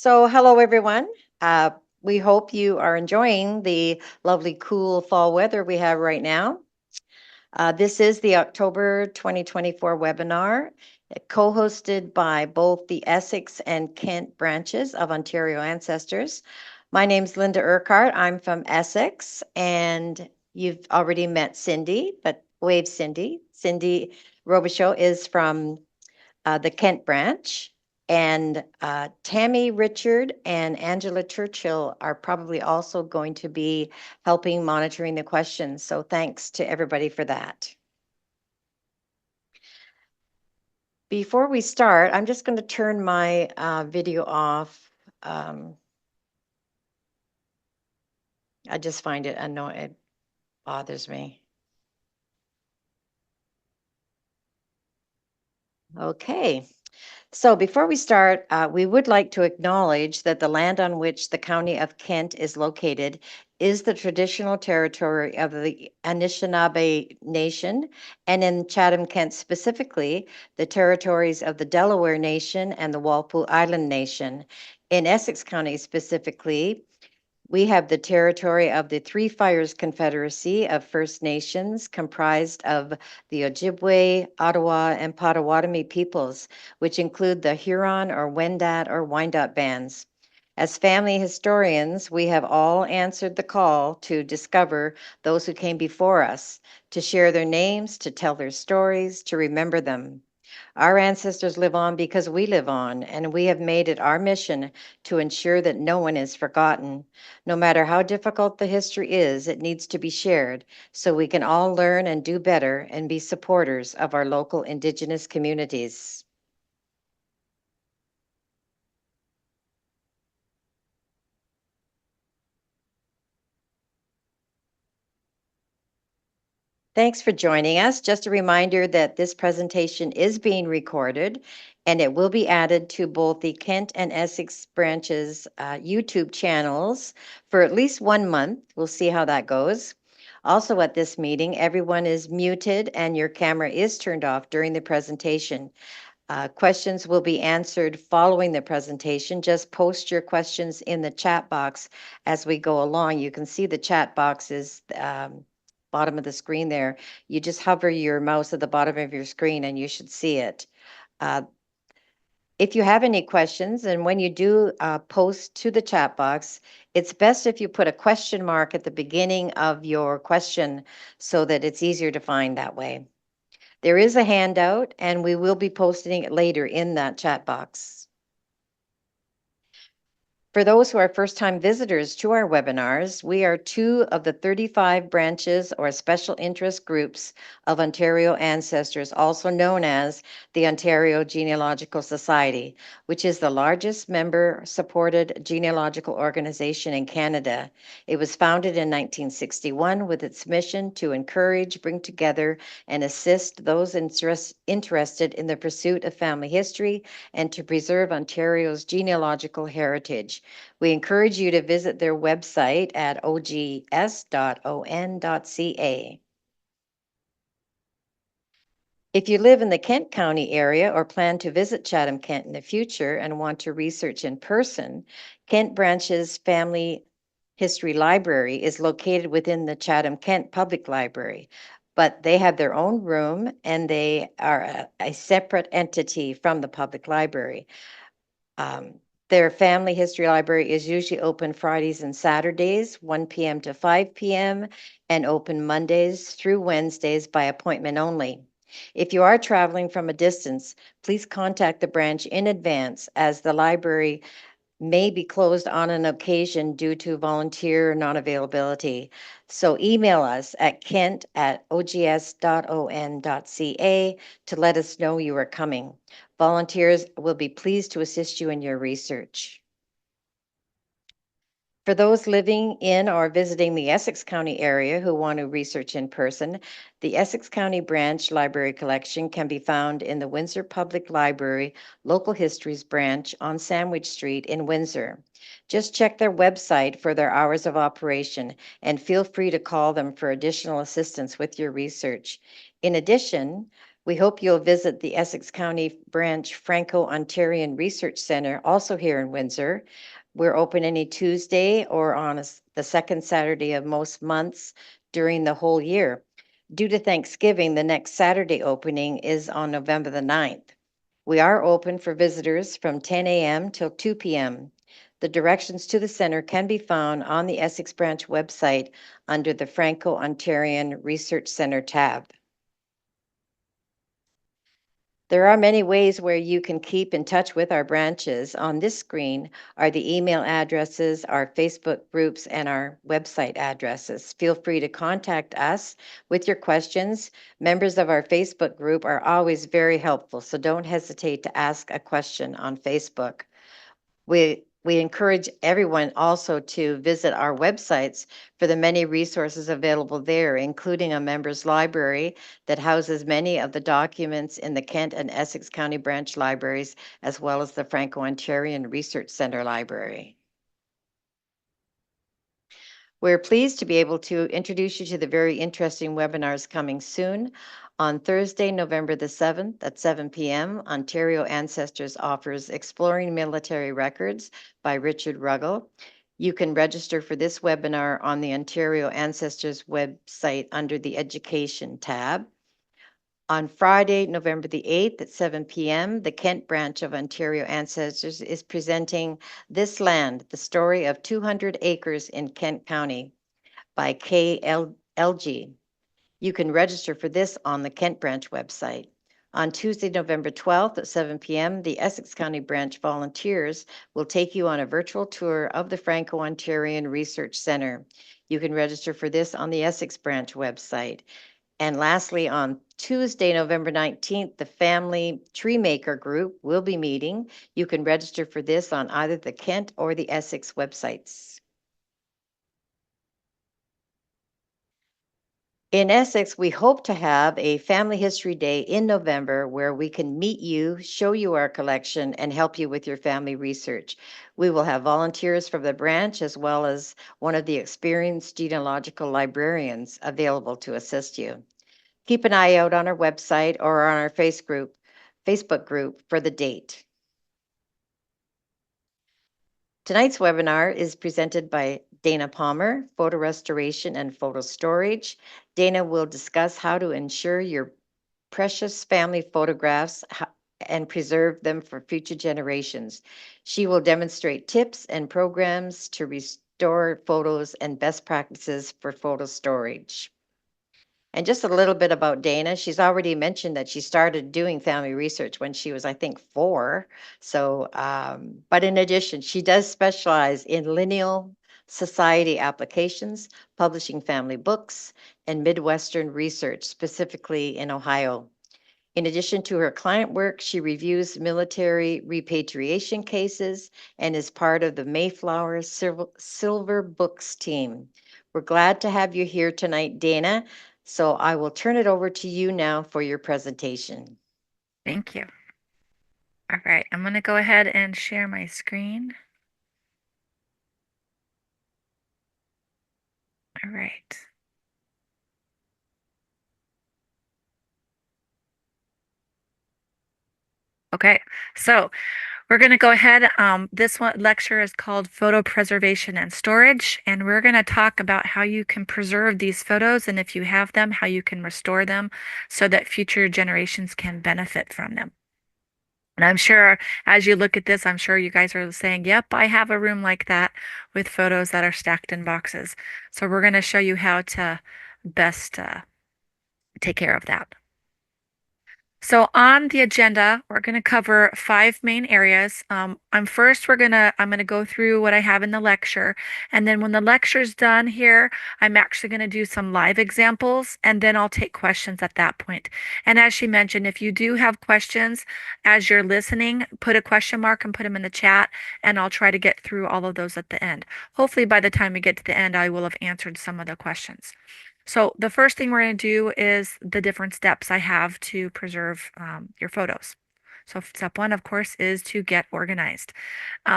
Hello everyone. Uh, we hope you are enjoying the lovely, cool fall weather we have right now. This is the October 2024 webinar, co-hosted by both the Essex and Kent branches of Ontario Ancestors. My name's Linda Urquhart. I'm from Essex, and you've already met Cindy, but wave Cindy. Cindy Robichaud is from the Kent branch. And Tammy Richard and Angela Churchill are probably also going to be helping monitoring the questions. So thanks to everybody for that. Before we start, I'm just going to turn my video off. I just find it annoying. It bothers me. Okay. So before we start, we would like to acknowledge that the land on which the County of Kent is located is the traditional territory of the Anishinaabe Nation, and in Chatham-Kent specifically, the territories of the Delaware Nation and the Walpole Island Nation. In Essex County specifically, we have the territory of the Three Fires Confederacy of First Nations, comprised of the Ojibwe, Ottawa, and Potawatomi peoples, which include the Huron or Wendat or Wyandot bands. As family historians, we have all answered the call to discover those who came before us, to share their names, to tell their stories, to remember them. Our ancestors live on because we live on, and we have made it our mission to ensure that no one is forgotten. No matter how difficult the history is, it needs to be shared so we can all learn and do better and be supporters of our local Indigenous communities. Thanks for joining us. Just a reminder that this presentation is being recorded and it will be added to both the Kent and Essex branches YouTube channels for at least 1 month. We'll see how that goes. Also at this meeting, everyone is muted and your camera is turned off during the presentation. Questions will be answered following the presentation. Just post your questions in the chat box as we go along. You can see the chat box is bottom of the screen there. You just hover your mouse at the bottom of your screen and you should see it. If you have any questions, and when you do post to the chat box, it's best if you put a question mark at the beginning of your question so that it's easier to find that way. There is a handout, and we will be posting it later in that chat box. For those who are first-time visitors to our webinars, we are 2 of the 35 branches or special interest groups of Ontario Ancestors, also known as the Ontario Genealogical Society, which is the largest member-supported genealogical organization in Canada. It was founded in 1961 with its mission to encourage, bring together, and assist those interested in the pursuit of family history and to preserve Ontario's genealogical heritage. We encourage you to visit their website at OGS-ONT.ca. If you live in the Kent County area or plan to visit Chatham-Kent in the future and want to research in person, Kent Branch's Family History Library is located within the Chatham-Kent Public Library, but they have their own room and they are a separate entity from the public library. Their family history library is usually open Fridays and Saturdays, 1 p.m. to 5 p.m., and open Mondays through Wednesdays by appointment only. If you are traveling from a distance, please contact the branch in advance as the library may be closed on an occasion due to volunteer non-availability. So email us at kent@ogs.on.ca to let us know you are coming. Volunteers will be pleased to assist you in your research. For those living in or visiting the Essex County area who want to research in person, the Essex County Branch Library Collection can be found in the Windsor Public Library Local Histories Branch on Sandwich Street in Windsor. Just check their website for their hours of operation and feel free to call them for additional assistance with your research. In addition, We hope you'll visit the Essex County Branch Franco-Ontarian Research Center, also here in Windsor. We're open any Tuesday or on the second Saturday of most months during the whole year. Due to Thanksgiving, the next Saturday opening is on November the 9th. We are open for visitors from 10 a.m. till 2 p.m. The directions to the center can be found on the Essex Branch website under the Franco-Ontarian Research Center tab. There are many ways where you can keep in touch with our branches. On this screen are the email addresses, our Facebook groups, and our website addresses. Feel free to contact us with your questions. Members of our Facebook group are always very helpful, so don't hesitate to ask a question on Facebook. We encourage everyone also to visit our websites for the many resources available there, including a members library that houses many of the documents in the Kent and Essex County branch libraries, as well as the Franco-Ontarian Research Center library. We're pleased to be able to introduce you to the very interesting webinars coming soon. On Thursday, November the 7th at 7 p.m., Ontario Ancestors offers Exploring Military Records by Richard Ruggles. You can register for this webinar on the Ontario Ancestors website under the Education tab. On Friday, November the 8th at 7 p.m., the Kent branch of Ontario Ancestors is presenting This Land, the Story of 200 Acres in Kent County by KLG. You can register for this on the Kent branch website. On Tuesday, November 12th at 7 p.m., the Essex County branch volunteers will take you on a virtual tour of the Franco-Ontarian Research Center. You can register for this on the Essex branch website. And lastly, on Tuesday, November 19th, the Family Tree Maker Group will be meeting. You can register for this on either the Kent or the Essex websites. In Essex, we hope to have a Family History Day in November where we can meet you, show you our collection, and help you with your family research. We will have volunteers from the branch as well as one of the experienced genealogical librarians available to assist you. Keep an eye out on our website or on our Facebook group for the date. Tonight's webinar is presented by Dana Palmer, Photo Restoration and Photo Storage. Dana will discuss how to ensure your precious family photographs and preserve them for future generations. She will demonstrate tips and programs to restore photos and best practices for photo storage. And just a little bit about Dana. She's already mentioned that she started doing family research when she was, I think, 4. So, but in addition, she does specialize in lineal society applications, publishing family books, and Midwestern research, specifically in Ohio. In addition to her client work, she reviews military repatriation cases and is part of the Mayflower Silver Books team. We're glad to have you here tonight, Dana. So I will turn it over to you now for your presentation. Thank you. All right, I'm going to go ahead and share my screen. All right. Okay, so we're going to go ahead. This one lecture is called Photo Preservation and Storage, and we're going to talk about how you can preserve these photos, and if you have them, how you can restore them so that future generations can benefit from them. And I'm sure as you look at this, I'm sure you guys are saying, yep, I have a room like that with photos that are stacked in boxes. So we're going to show you how to best take care of that. So on the agenda, we're going to cover 5 main areas. We're I'm gonna go through what I have in the lecture, and then when the lecture's done here, I'm actually going to do some live examples, and then I'll take questions at that point. And as she mentioned, if you do have questions as you're listening, put a question mark and put them in the chat, and I'll try to get through all of those at the end. Hopefully, by the time we get to the end, I will have answered some of the questions. So the first thing we're going to do is the different steps I have to preserve your photos. So step one, of course, is to get organized.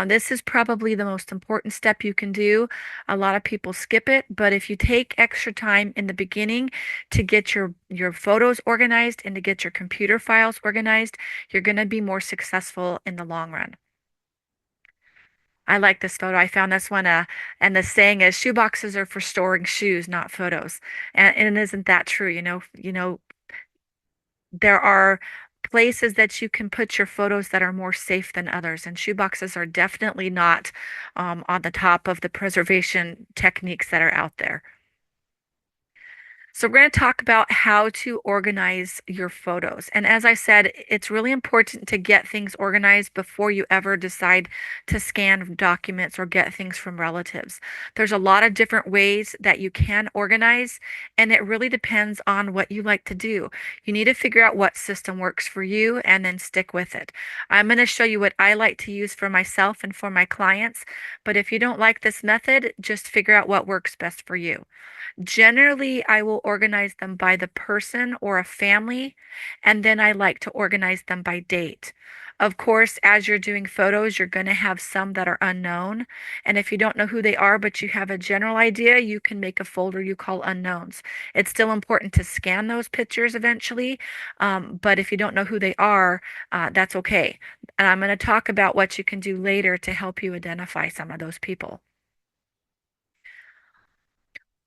This is probably the most important step you can do. A lot of people skip it, but if you take extra time in the beginning to get your photos organized and to get your computer files organized, you're going to be more successful in the long run. I like this photo. I found this one, and the saying is shoeboxes are for storing shoes, not photos. And isn't that true? There are places that you can put your photos that are more safe than others, and shoeboxes are definitely not on the top of the preservation techniques that are out there. So we're going to talk about how to organize your photos. And as I said, it's really important to get things organized before you ever decide to scan documents or get things from relatives. There's a lot of different ways that you can organize, and it really depends on what you like to do. You need to figure out what system works for you and then stick with it. I'm going to show you what I like to use for myself and for my clients, but if you don't like this method, just figure out what works best for you. Generally, I will organize them by the person or a family, and then I like to organize them by date. Of course, as you're doing photos, you're going to have some that are unknown. And if you don't know who they are, but you have a general idea, you can make a folder you call unknowns. It's still important to scan those pictures eventually, but if you don't know who they are, that's okay. And I'm going to talk about what you can do later to help you identify some of those people.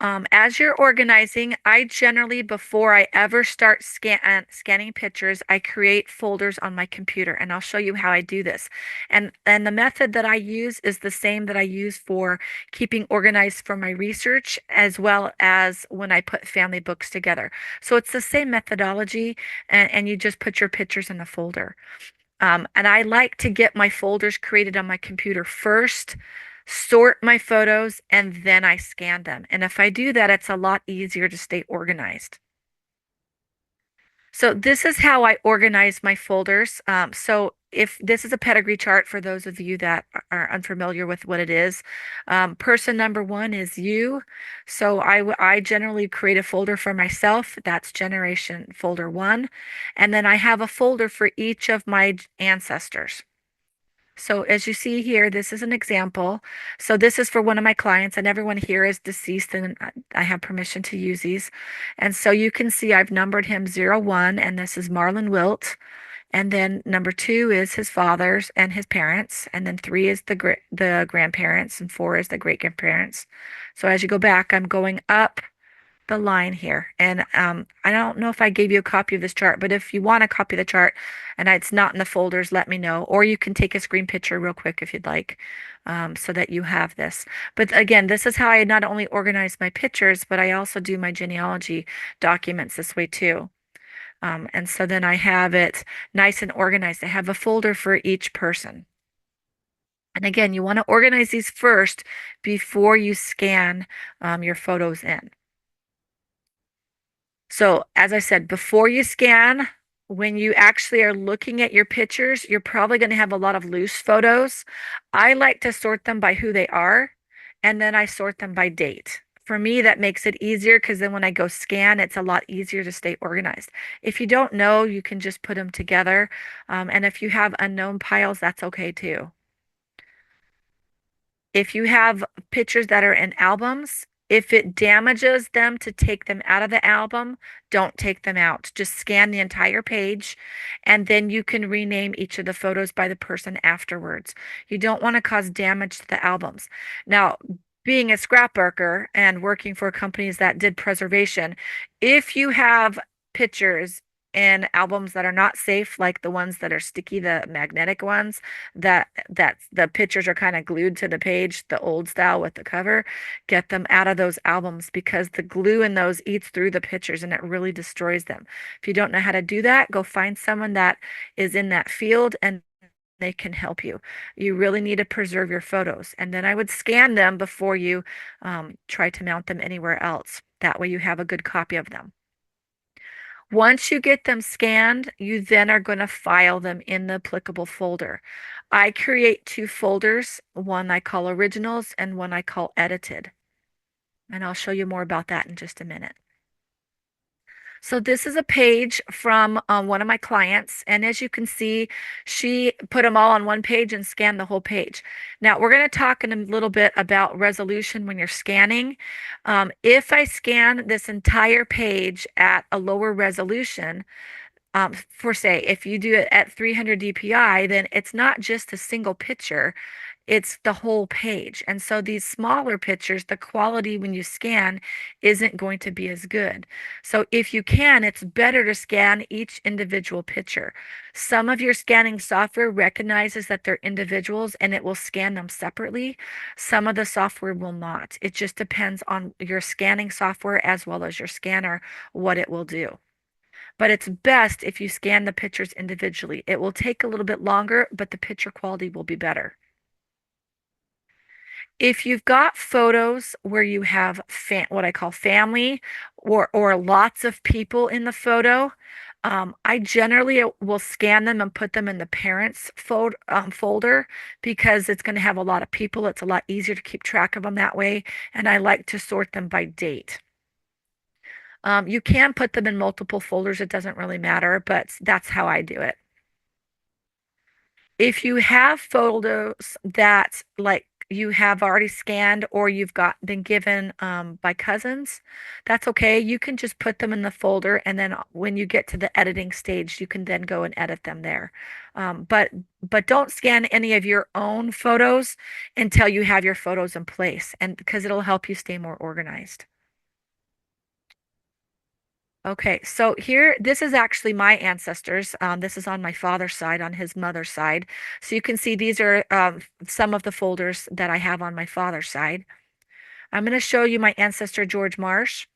As you're organizing, I generally, before I ever start scanning pictures, I create folders on my computer, and I'll show you how I do this. And the method that I use is the same that I use for keeping organized for my research, as well as when I put family books together. So it's the same methodology, and you just put your pictures in a folder. And I like to get my folders created on my computer first, sort my photos, and then I scan them. And if I do that, it's a lot easier to stay organized. So this is how I organize my folders. So if this is a pedigree chart for those of you that are unfamiliar with what it is, person number one is you. So I generally create a folder for myself. That's generation folder one. And then I have a folder for each of my ancestors. So as you see here, this is an example. So this is for one of my clients, and everyone here is deceased, and I have permission to use these. And so you can see I've numbered him 01, and this is Marlon Wilt. And then number two is his father's and his parents, and then three is the grandparents, and four is the great grandparents. So as you go back, I'm going up the line here. And I don't know if I gave you a copy of this chart, but if you want a copy of the chart and it's not in the folders, let me know. Or you can take a screen picture real quick if you'd like, so that you have this. But again, this is how I not only organize my pictures, but I also do my genealogy documents this way too. And so then I have it nice and organized. I have a folder for each person. And again, you want to organize these first before you scan your photos in. So, as I said, before you scan, when you actually are looking at your pictures, you're probably going to have a lot of loose photos. I like to sort them by who they are, and then I sort them by date. For me, that makes it easier because then when I go scan, it's a lot easier to stay organized. If you don't know, you can just put them together. And if you have unknown piles, that's okay too. If you have pictures that are in albums, if it damages them to take them out of the album, don't take them out. Just scan the entire page, and then you can rename each of the photos by the person afterwards. You don't want to cause damage to the albums. Now, being a scrapbooker and working for companies that did preservation, if you have pictures in albums that are not safe, like the ones that are sticky, the magnetic ones, that the pictures are kind of glued to the page, the old style with the cover, get them out of those albums because the glue in those eats through the pictures and it really destroys them. If you don't know how to do that, go find someone that is in that field and they can help you. You really need to preserve your photos. And then I would scan them before you try to mount them anywhere else. That way you have a good copy of them. Once you get them scanned, you then are going to file them in the applicable folder. I create two folders, one I call originals and one I call edited. And I'll show you more about that in just a minute. So this is a page from one of my clients, and as you can see, she put them all on one page and scanned the whole page. Now we're going to talk in a little bit about resolution when you're scanning. If I scan this entire page at a lower resolution, for say, if you do it at 300 dpi, then it's not just a single picture, it's the whole page. And so these smaller pictures, the quality when you scan isn't going to be as good. So if you can, it's better to scan each individual picture. Some of your scanning software recognizes that they're individuals and it will scan them separately. Some of the software will not. It just depends on your scanning software as well as your scanner, what it will do. But it's best if you scan the pictures individually. It will take a little bit longer, but the picture quality will be better. If you've got photos where you have what I call family or lots of people in the photo, I generally will scan them and put them in the parents folder because it's going to have a lot of people. It's a lot easier to keep track of them that way, and I like to sort them by date. You can put them in multiple folders. It doesn't really matter, but that's how I do it. If you have photos that like you have already scanned or you've been given by cousins, that's okay. You can just put them in the folder, and then when you get to the editing stage, you can then go and edit them there. But don't scan any of your own photos until you have your photos in place, and because it'll help you stay more organized. Okay, so here, this is actually my ancestors. This is on my father's side, on his mother's side. So you can see these are some of the folders that I have on my father's side. I'm going to show you my ancestor, George Marsh.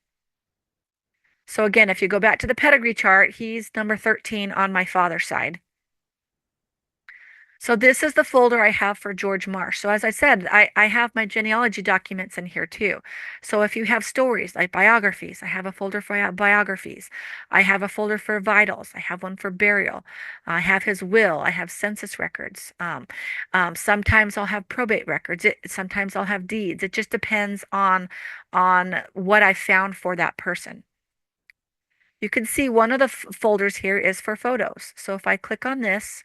So again, if you go back to the pedigree chart, he's number 13 on my father's side. So this is the folder I have for George Marsh. So as I said, I have my genealogy documents in here too. So if you have stories like biographies, I have a folder for biographies. I have a folder for vitals. I have one for burial. I have his will. I have census records. Sometimes I'll have probate records. Sometimes I'll have deeds. It just depends on what I found for that person. You can see one of the folders here is for photos. So if I click on this,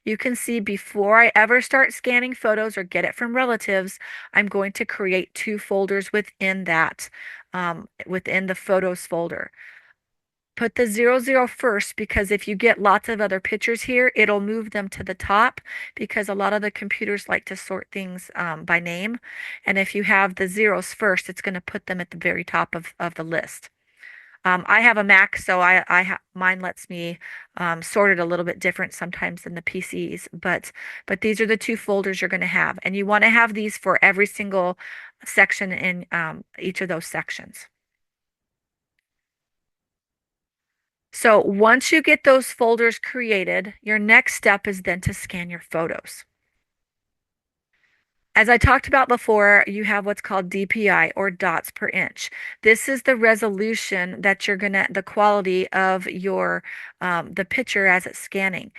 you can see before I ever start scanning photos or get it from relatives, I'm going to create two folders within that, within the photos folder. Put the 00 first because if you get lots of other pictures here, it'll move them to the top because a lot of the computers like to sort things by name. And if you have the zeros first, it's going to put them at the very top of the list. I have a Mac, so mine lets me sort it a little bit different sometimes than the PCs, but these are the two folders you're going to have, and you want to have these for every single section in each of those sections. So once you get those folders created, your next step is then to scan your photos. As I talked about before, you have what's called DPI or dots per inch. This is the resolution that you're the quality of the picture as it's scanning.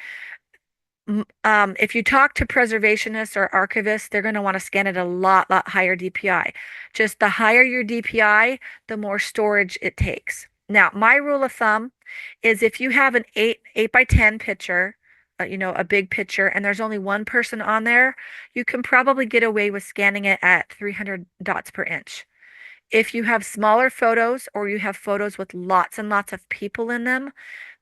If you talk to preservationists or archivists, they're going to want to scan it a lot higher DPI. Just the higher your DPI, the more storage it takes. Now, my rule of thumb is if you have an 8 by 10 picture, a big picture, and there's only one person on there, you can probably get away with scanning it at 300 dots per inch. If you have smaller photos or you have photos with lots and lots of people in them,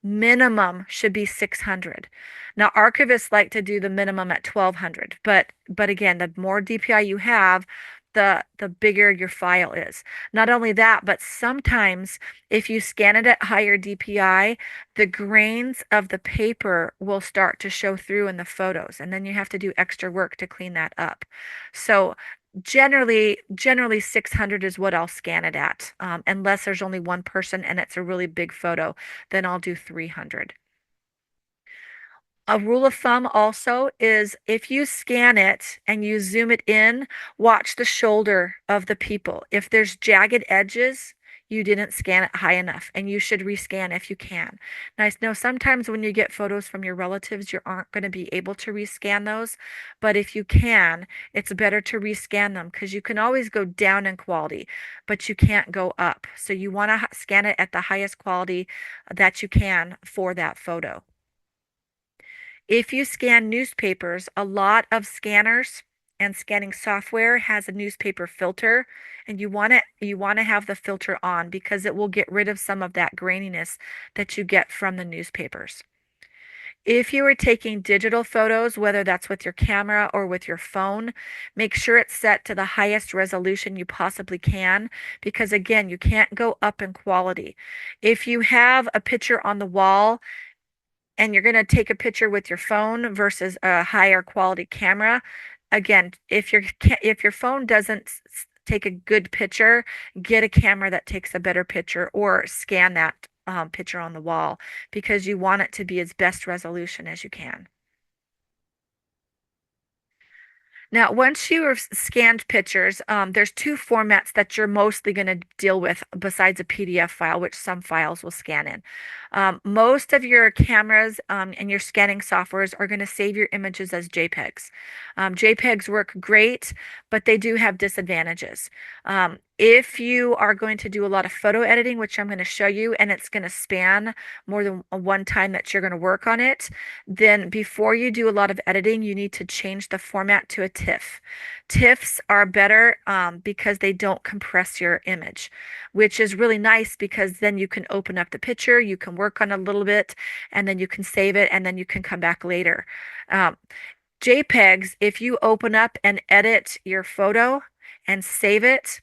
minimum should be 600. Now, archivists like to do the minimum at 1200, but again, the more DPI you have, the bigger your file is. Not only that, but sometimes if you scan it at higher DPI, the grains of the paper will start to show through in the photos, and then you have to do extra work to clean that up. So generally 600 is what I'll scan it at, unless there's only one person and it's a really big photo, then I'll do 300. A rule of thumb also is if you scan it and you zoom it in, watch the shoulder of the people. If there's jagged edges, you didn't scan it high enough, and you should rescan if you can. Now, I know sometimes when you get photos from your relatives, you aren't going to be able to rescan those, but if you can, it's better to rescan them because you can always go down in quality, but you can't go up. So you want to scan it at the highest quality that you can for that photo. If you scan newspapers, a lot of scanners and scanning software has a newspaper filter, and you want to have the filter on because it will get rid of some of that graininess that you get from the newspapers. If you are taking digital photos, whether that's with your camera or with your phone, make sure it's set to the highest resolution you possibly can because again, you can't go up in quality. If you have a picture on the wall and you're going to take a picture with your phone versus a higher quality camera, again, if your phone doesn't take a good picture, get a camera that takes a better picture or scan that picture on the wall because you want it to be as best resolution as you can. Now, once you have scanned pictures, there's two formats that you're mostly going to deal with besides a PDF file, which some files will scan in. Most of your cameras and your scanning softwares are going to save your images as JPEGs. JPEGs work great, but they do have disadvantages. If you are going to do a lot of photo editing, which I'm going to show you, and it's going to span more than one time that you're going to work on it, then before you do a lot of editing, you need to change the format to a TIFF. TIFFs are better because they don't compress your image, which is really nice because then you can open up the picture, you can work on it a little bit, and then you can save it, and then you can come back later. Um, JPEGs, if you open up and edit your photo and save it,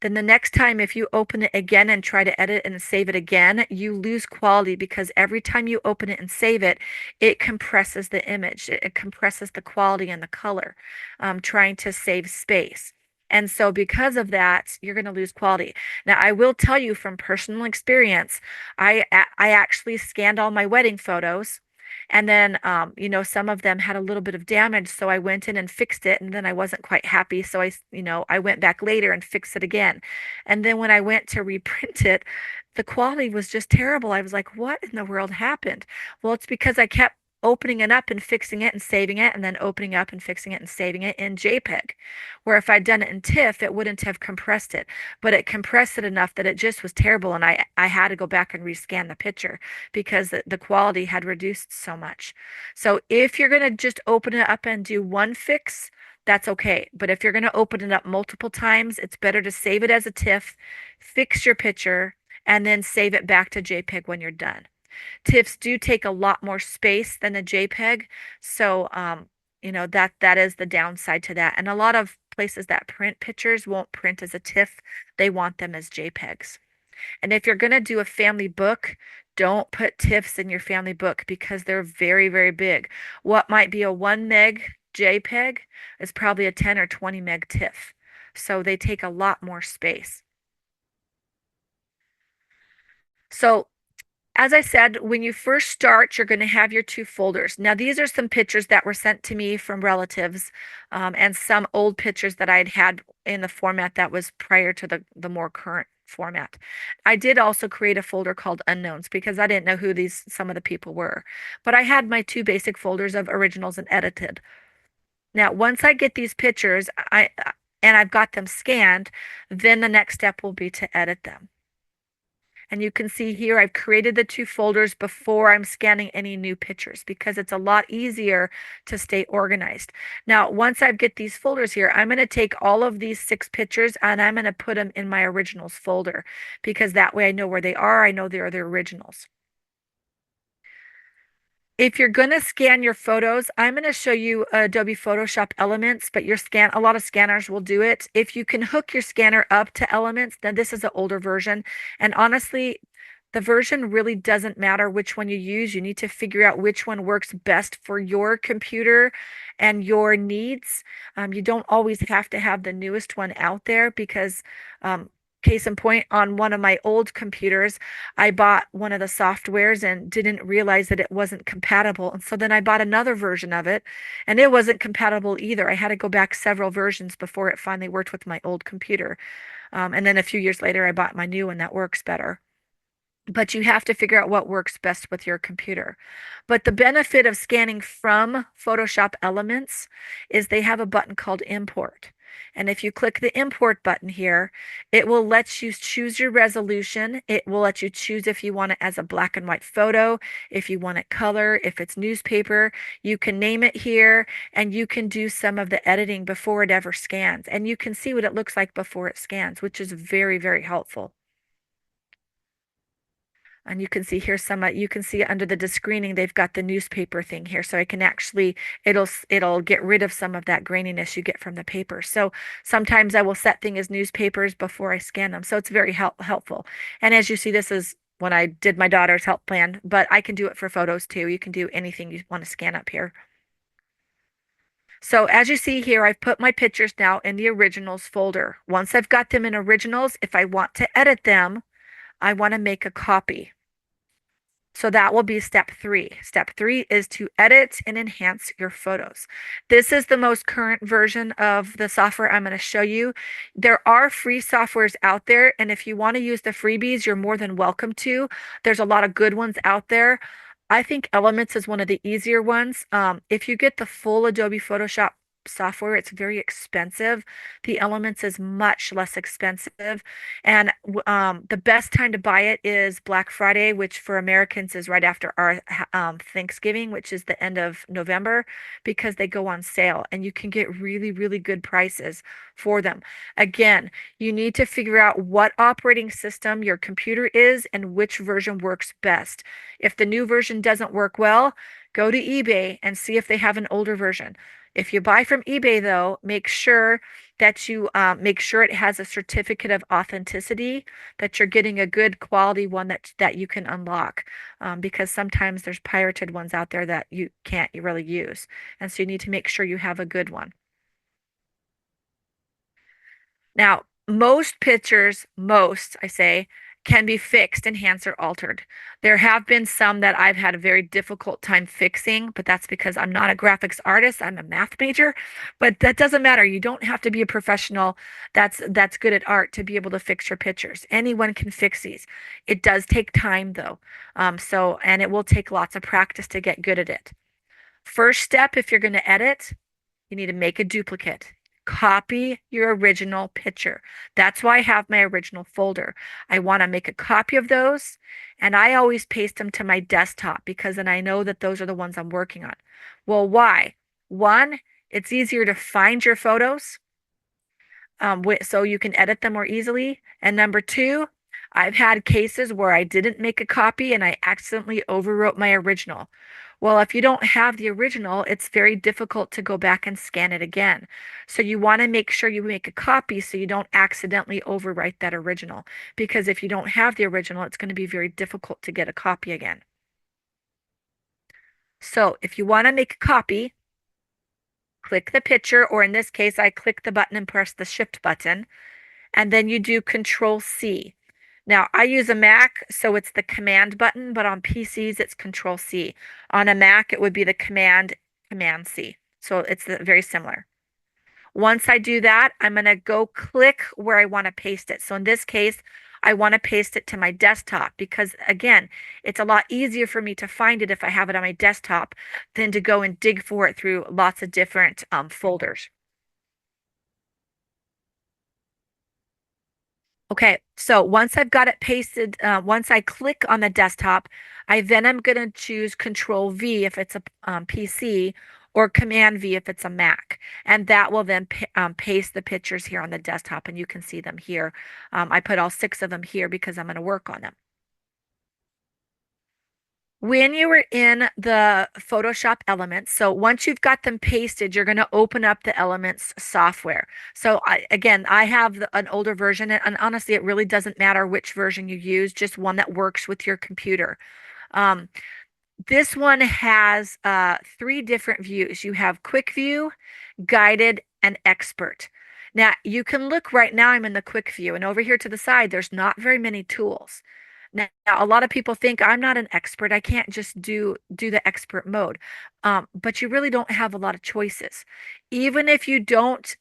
then the next time, if you open it again and try to edit and save it again, you lose quality because every time you open it and save it, it compresses the image. It compresses the quality and the color, trying to save space. And so because of that, you're going to lose quality. Now, I will tell you from personal experience, I actually scanned all my wedding photos. And then, some of them had a little bit of damage. So I went in and fixed it. And then I wasn't quite happy. So I went back later and fixed it again. And then when I went to reprint it, the quality was just terrible. I was like, what in the world happened? Well, it's because I kept opening it up and fixing it and saving it, and then opening up and fixing it and saving it in JPEG. Where if I'd done it in TIFF, it wouldn't have compressed it. But it compressed it enough that it just was terrible. And I had to go back and rescan the picture because the quality had reduced so much. So if you're going to just open it up and do one fix, that's okay. But if you're going to open it up multiple times, it's better to save it as a TIFF, fix your picture, and then save it back to JPEG when you're done. TIFFs do take a lot more space than a JPEG, so that is the downside to that. And a lot of places that print pictures won't print as a TIFF; they want them as JPEGs. And if you're going to do a family book, don't put TIFFs in your family book because they're very, very big. What might be a 1 meg JPEG is probably a 10 or 20 meg TIFF. So they take a lot more space. So as I said, when you first start, you're going to have your two folders. Now, these are some pictures that were sent to me from relatives and some old pictures that I had in the format that was prior to the more current format. I did also create a folder called unknowns because I didn't know who some of the people were. But I had my two basic folders of originals and edited. Now, once I get these pictures, and I've got them scanned, then the next step will be to edit them. And you can see here, I've created the two folders before I'm scanning any new pictures because it's a lot easier to stay organized. Now, once I get these folders here, I'm going to take all of these 6 pictures and I'm going to put them in my originals folder because that way I know where they are. I know they're the originals. If you're going to scan your photos, I'm going to show you Adobe Photoshop Elements, but a lot of scanners will do it. If you can hook your scanner up to Elements, then this is an older version. And honestly, the version really doesn't matter which one you use. You need to figure out which one works best for your computer and your needs. You don't always have to have the newest one out there because Case in point, on one of my old computers, I bought one of the softwares and didn't realize that it wasn't compatible. And so then I bought another version of it and it wasn't compatible either. I had to go back several versions before it finally worked with my old computer. And then a few years later, I bought my new one that works better. But you have to figure out what works best with your computer. But the benefit of scanning from Photoshop Elements is they have a button called Import. And if you click the Import button here, it will let you choose your resolution. It will let you choose if you want it as a black and white photo, if you want it color, if it's newspaper. You can name it here, and you can do some of the editing before it ever scans. And you can see what it looks like before it scans, which is very, very helpful. And you can see here you can see under the screening, they've got the newspaper thing here. So I can actually, it'll get rid of some of that graininess you get from the paper. So sometimes I will set things as newspapers before I scan them. So it's very helpful. And as you see, this is when I did my daughter's health plan, but I can do it for photos too. You can do anything you want to scan up here. So as you see here, I've put my pictures now in the originals folder. Once I've got them in originals, if I want to edit them, I want to make a copy. So that will be step 3. Step 3 is to edit and enhance your photos. This is the most current version of the software I'm going to show you. There are free softwares out there, and if you want to use the freebies, you're more than welcome to. There's a lot of good ones out there. I think Elements is one of the easier ones. If you get the full Adobe Photoshop software, it's very expensive. The Elements is much less expensive. And the best time to buy it is Black Friday, which for Americans is right after our Thanksgiving, which is the end of November, because they go on sale and you can get really, really good prices for them. Again, you need to figure out what operating system your computer is and which version works best. If the new version doesn't work well, go to eBay and see if they have an older version. If you buy from eBay, though, make sure that you make sure it has a certificate of authenticity, that you're getting a good quality one that you can unlock, because sometimes there's pirated ones out there that you can't really use, and so you need to make sure you have a good one. Now, most pictures, I say, can be fixed, enhanced, or altered. There have been some that I've had a very difficult time fixing, but that's because I'm not a graphics artist. I'm a math major, but that doesn't matter. You don't have to be a professional that's good at art to be able to fix your pictures. Anyone can fix these. It does take time though. And it will take lots of practice to get good at it. First step, if you're going to edit, you need to make a duplicate. Copy your original picture. That's why I have my original folder. I want to make a copy of those, and I always paste them to my desktop because then I know that those are the ones I'm working on. Well, why? One, it's easier to find your photos, so you can edit them more easily. And number two, I've had cases where I didn't make a copy and I accidentally overwrote my original. Well, if you don't have the original, it's very difficult to go back and scan it again. So you want to make sure you make a copy so you don't accidentally overwrite that original. Because if you don't have the original, it's going to be very difficult to get a copy again. So if you want to make a copy, click the picture, or in this case, I click the button and press the Shift button, and then you do Control C. Now, I use a Mac, so it's the Command button, but on PCs, it's Control C. On a Mac, it would be the Command C. So it's very similar. Once I do that, I'm going to go click where I want to paste it. So in this case, I want to paste it to my desktop because, again, it's a lot easier for me to find it if I have it on my desktop than to go and dig for it through lots of different folders. Okay, so once I've got it pasted, once I click on the desktop, I then am going to choose Control V if it's a PC or Command V if it's a Mac. And that will then paste the pictures here on the desktop and you can see them here. I put all 6 of them here because I'm going to work on them. When you were in the Photoshop Elements, so once you've got them pasted, you're going to open up the Elements software. So I have an older version, and honestly, it really doesn't matter which version you use, just one that works with your computer. This one has 3 different views. You have Quick View, Guided, and Expert. Now you can look right now, I'm in the quick view, and over here to the side, there's not very many tools. Now, a lot of people think I'm not an expert. I can't just do the expert mode. But you really don't have a lot of choices. Even if you don't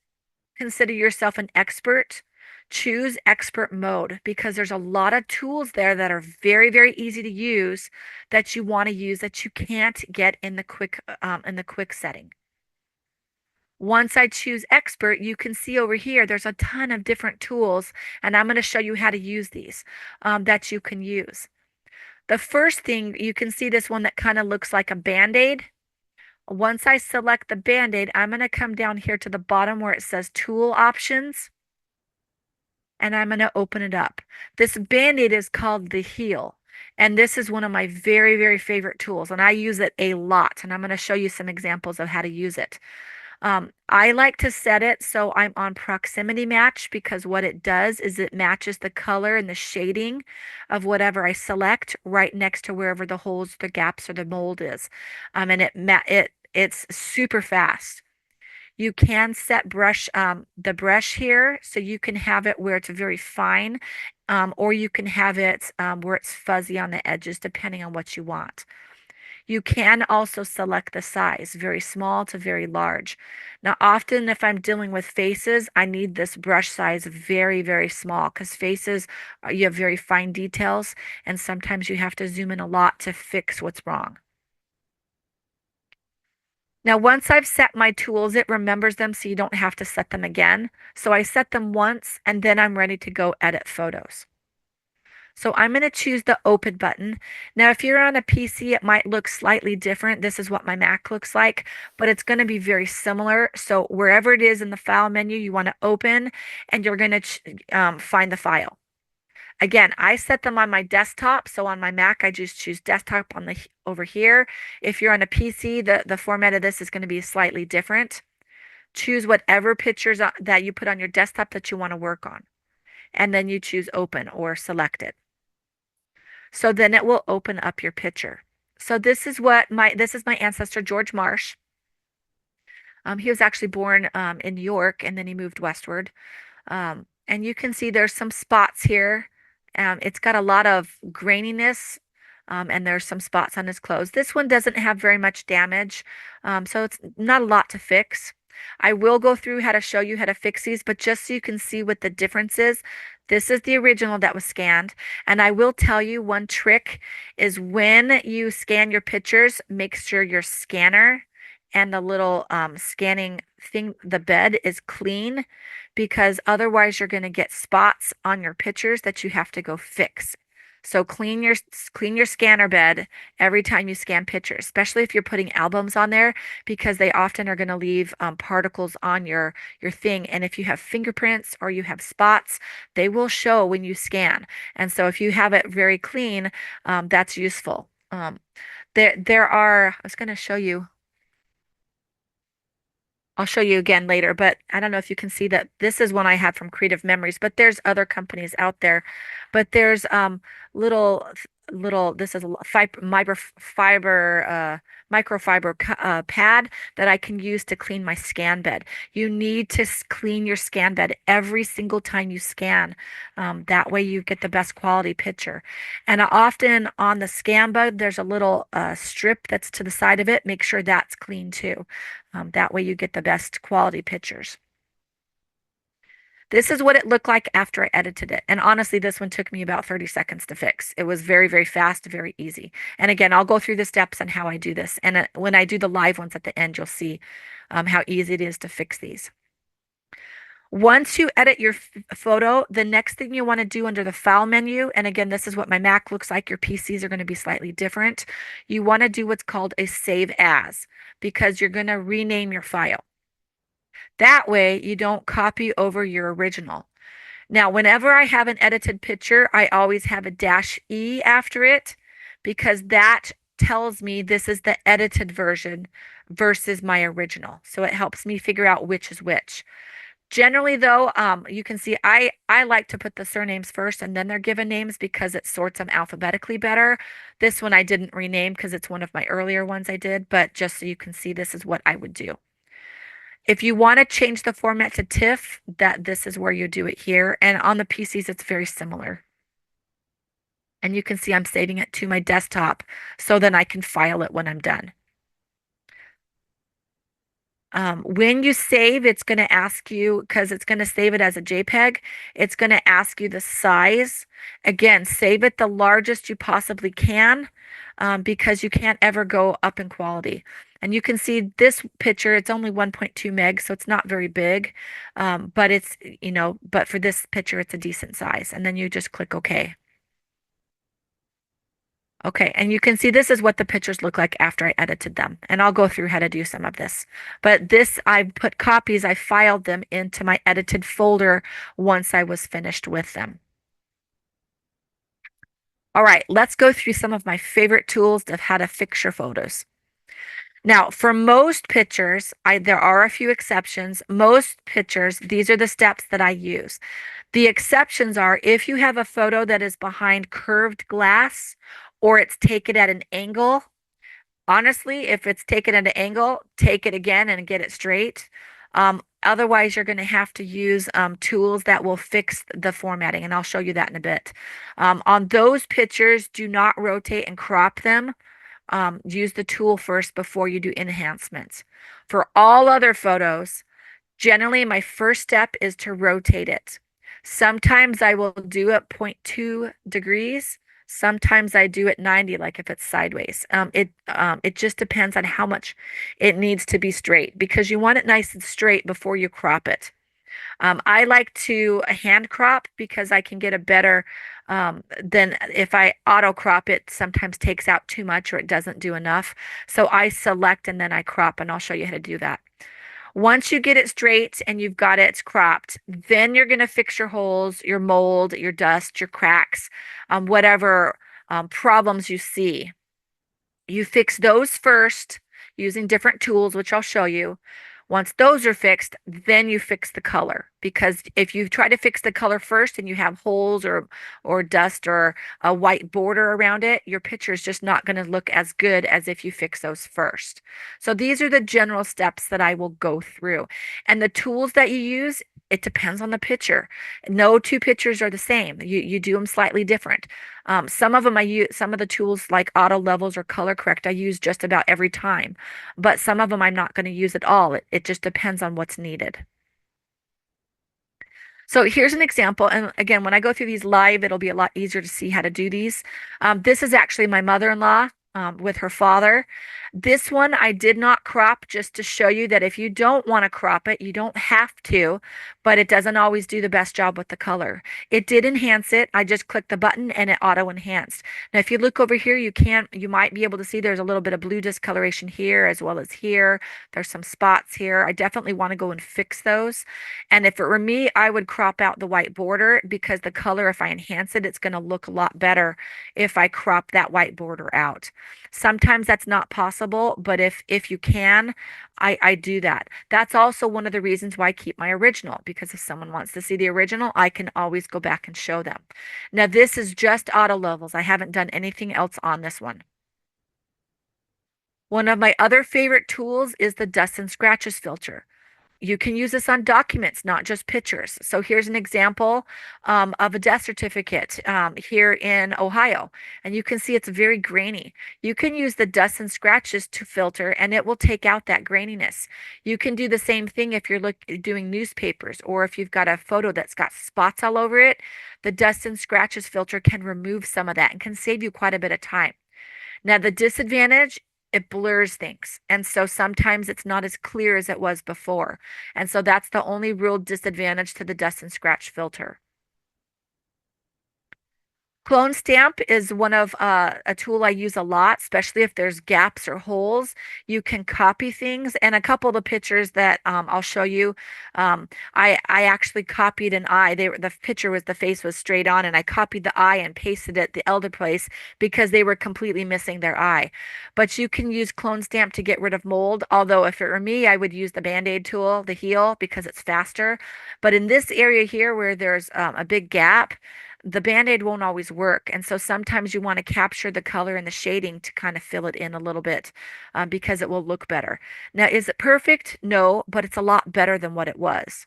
consider yourself an expert, choose expert mode because there's a lot of tools there that are very, very easy to use that you want to use that you can't get in the quick setting. Once I choose expert, you can see over here, there's a ton of different tools, and I'm going to show you how to use these that you can use. The first thing, you can see this one that kind of looks like a Band-Aid. Once I select the Band-Aid, I'm going to come down here to the bottom where it says Tool Options, and I'm going to open it up. This Band-Aid is called the Heal, and this is one of my very, very favorite tools, and I use it a lot, and I'm going to show you some examples of how to use it. I like to set it so I'm on proximity match because what it does is it matches the color and the shading of whatever I select right next to wherever the holes, the gaps, or the mold is. And it's super fast. You can set the brush here so you can have it where it's very fine, or you can have it where it's fuzzy on the edges, depending on what you want. You can also select the size, very small to very large. Now, often if I'm dealing with faces, I need this brush size very, very small because faces, you have very fine details, and sometimes you have to zoom in a lot to fix what's wrong. Now, once I've set my tools, it remembers them so you don't have to set them again. So I set them once, and then I'm ready to go edit photos. So I'm going to choose the open button. Now, if you're on a PC, it might look slightly different. This is what my Mac looks like, but it's going to be very similar. So wherever it is in the file menu, you want to open and you're going to find the file. Again, I set them on my desktop. So on my Mac, I just choose desktop on the over here. If you're on a PC, the format of this is going to be slightly different. Choose whatever pictures that you put on your desktop that you want to work on. And then you choose open or select it. So then it will open up your picture. So this is my ancestor, George Marsh. He was actually born in New York and then he moved westward. And you can see there's some spots here. It's got a lot of graininess, and there's some spots on his clothes. This one doesn't have very much damage, so it's not a lot to fix. I will go through how to show you how to fix these, but just so you can see what the difference is, this is the original that was scanned. And I will tell you one trick is when you scan your pictures, make sure your scanner and the little scanning thing, the bed is clean because otherwise you're going to get spots on your pictures that you have to go fix. So clean your scanner bed every time you scan pictures, especially if you're putting albums on there because they often are going to leave particles on your thing. And if you have fingerprints or you have spots, they will show when you scan. And so if you have it very clean, that's useful. I was going to show you. I'll show you again later, but I don't know if you can see that this is one I have from Creative Memories, but there's other companies out there. But there's little this is a microfiber pad that I can use to clean my scan bed. You need to clean your scan bed every single time you scan. That way you get the best quality picture. And often on the scan bed, there's a little strip that's to the side of it. Make sure that's clean too. That way you get the best quality pictures. This is what it looked like after I edited it. And honestly, this one took me about 30 seconds to fix. It was very, very fast, very easy. And again, I'll go through the steps on how I do this. And when I do the live ones at the end, you'll see how easy it is to fix these. Once you edit your photo, the next thing you want to do under the file menu, and again, this is what my Mac looks like. Your PCs are going to be slightly different. You want to do what's called a save as because you're going to rename your file. That way you don't copy over your original. Now, whenever I have an edited picture, I always have a -E after it because that tells me this is the edited version versus my original. So it helps me figure out which is which. Generally, though, you can see I like to put the surnames first and then they're given names because it sorts them alphabetically better. This one I didn't rename because it's one of my earlier ones I did, but just so you can see this is what I would do. If you want to change the format to TIFF, this is where you do it here. And on the PCs, it's very similar. And you can see I'm saving it to my desktop so then I can file it when I'm done. When you save, it's going to ask you, because it's going to save it as a JPEG, it's going to ask you the size. Again, save it the largest you possibly can, because you can't ever go up in quality. And you can see this picture, it's only 1.2 meg, so it's not very big. But but for this picture, it's a decent size. And then you just click OK. Okay, and you can see this is what the pictures look like after I edited them. And I'll go through how to do some of this. But this, I've put copies, I filed them into my edited folder once I was finished with them. All right, let's go through some of my favorite tools of how to fix your photos. Now, for most pictures, there are a few exceptions. Most pictures, these are the steps that I use. The exceptions are if you have a photo that is behind curved glass or it's taken at an angle. Honestly, if it's taken at an angle, take it again and get it straight. Otherwise, you're going to have to use tools that will fix the formatting, and I'll show you that in a bit. On those pictures, do not rotate and crop them. Use the tool first before you do enhancements. For all other photos, generally my first step is to rotate it. Sometimes I will do it 0.2 degrees. Sometimes I do it 90, like if it's sideways. It just depends on how much it needs to be straight because you want it nice and straight before you crop it. I like to hand crop because I can get a better than if I auto crop it sometimes takes out too much or it doesn't do enough. So I select and then I crop, and I'll show you how to do that. Once you get it straight and you've got it cropped, then you're going to fix your holes, your mold, your dust, your cracks, whatever problems you see. You fix those first using different tools, which I'll show you. Once those are fixed, then you fix the color. Because if you try to fix the color first and you have holes or dust or a white border around it, your picture is just not going to look as good as if you fix those first. So these are the general steps that I will go through. And the tools that you use, it depends on the picture. No two pictures are the same. You do them slightly different. Some of them I use, some of the tools like auto levels or color correct, I use just about every time. But some of them I'm not going to use at all. It just depends on what's needed. So here's an example. And again, when I go through these live, it'll be a lot easier to see how to do these. This is actually my mother-in-law with her father. This one I did not crop just to show you that if you don't want to crop it, you don't have to, but it doesn't always do the best job with the color. It did enhance it. I just clicked the button and it auto enhanced. Now, if you look over here, you might be able to see there's a little bit of blue discoloration here as well as here. There's some spots here. I definitely want to go and fix those. And if it were me, I would crop out the white border because the color, if I enhance it, it's going to look a lot better if I crop that white border out. Sometimes that's not possible, but if you can, I do that. That's also one of the reasons why I keep my original, because if someone wants to see the original, I can always go back and show them. Now, this is just auto levels. I haven't done anything else on this one. One of my other favorite tools is the dust and scratches filter. You can use this on documents, not just pictures. So here's an example of a death certificate here in Ohio. And you can see it's very grainy. You can use the dust and scratches to filter and it will take out that graininess. You can do the same thing if you're doing newspapers or if you've got a photo that's got spots all over it. The dust and scratches filter can remove some of that and can save you quite a bit of time. Now, the disadvantage, it blurs things. And so sometimes it's not as clear as it was before. And so that's the only real disadvantage to the dust and scratch filter. Clone stamp is one of a tool I use a lot, especially if there's gaps or holes. You can copy things, and a couple of the pictures that I'll show you, I actually copied an eye. The picture was the face was straight on, and I copied the eye and pasted it the elder place because they were completely missing their eye. But you can use clone stamp to get rid of mold. Although if it were me, I would use the Band-Aid tool, the heal, because it's faster. But in this area here where there's a big gap, the Band-Aid won't always work. And so sometimes you want to capture the color and the shading to kind of fill it in a little bit because it will look better. Now, is it perfect? No, but it's a lot better than what it was.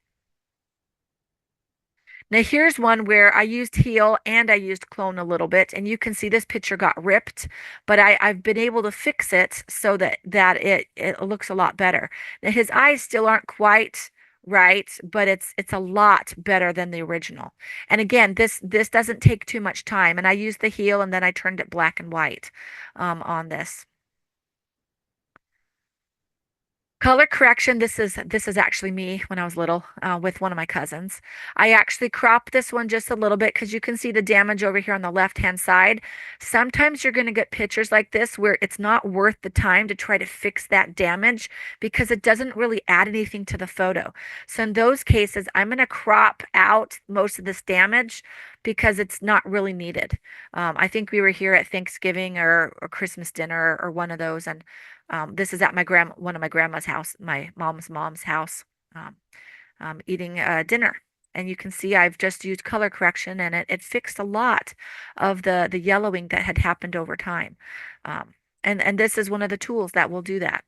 Now here's one where I used Heal and I used Clone a little bit, and you can see this picture got ripped, but I've been able to fix it so that it looks a lot better. Now his eyes still aren't quite right, but it's a lot better than the original. And again, this doesn't take too much time, and I used the Heal and then I turned it black and white on this. Color correction, this is actually me when I was little with one of my cousins. I actually cropped this one just a little bit because you can see the damage over here on the left-hand side. Sometimes you're going to get pictures like this where it's not worth the time to try to fix that damage because it doesn't really add anything to the photo. So in those cases, I'm going to crop out most of this damage because it's not really needed. I think we were here at Thanksgiving or Christmas dinner or one of those, and this is at one of my grandma's house, my mom's house, um, eating dinner. And you can see I've just used color correction and it fixed a lot of the yellowing that had happened over time. Um, and this is one of the tools that will do that.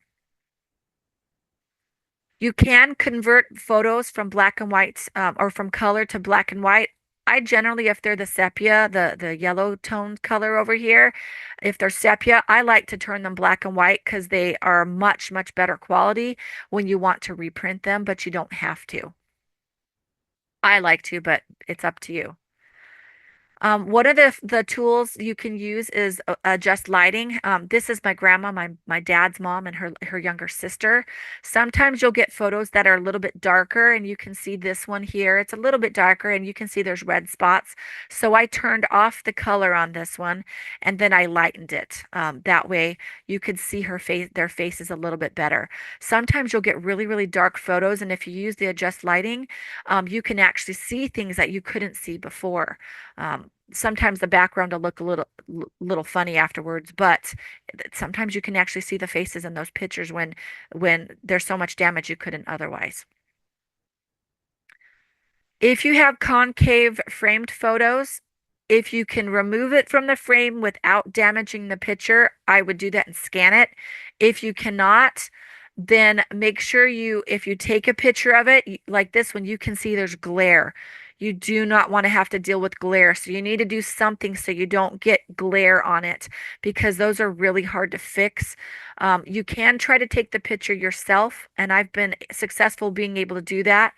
You can convert photos from black and white or from color to black and white. I generally, if they're the sepia, the yellow toned color over here, if they're sepia, I like to turn them black and white because they are much, much better quality when you want to reprint them, but you don't have to. I like to, but it's up to you. One of the tools you can use is adjust lighting. This is my grandma, my dad's mom, and her younger sister. Sometimes you'll get photos that are a little bit darker, and you can see this one here. It's a little bit darker, and you can see there's red spots. So I turned off the color on this one, and then I lightened it. That way you could see their faces a little bit better. Sometimes you'll get really, really dark photos, and if you use the adjust lighting, you can actually see things that you couldn't see before. Sometimes the background will look a little funny afterwards, but sometimes you can actually see the faces in those pictures when there's so much damage you couldn't otherwise. If you have concave framed photos, if you can remove it from the frame without damaging the picture, I would do that and scan it. If you cannot, then make sure if you take a picture of it, like this one, you can see there's glare. You do not want to have to deal with glare. So you need to do something so you don't get glare on it because those are really hard to fix. You can try to take the picture yourself, and I've been successful being able to do that.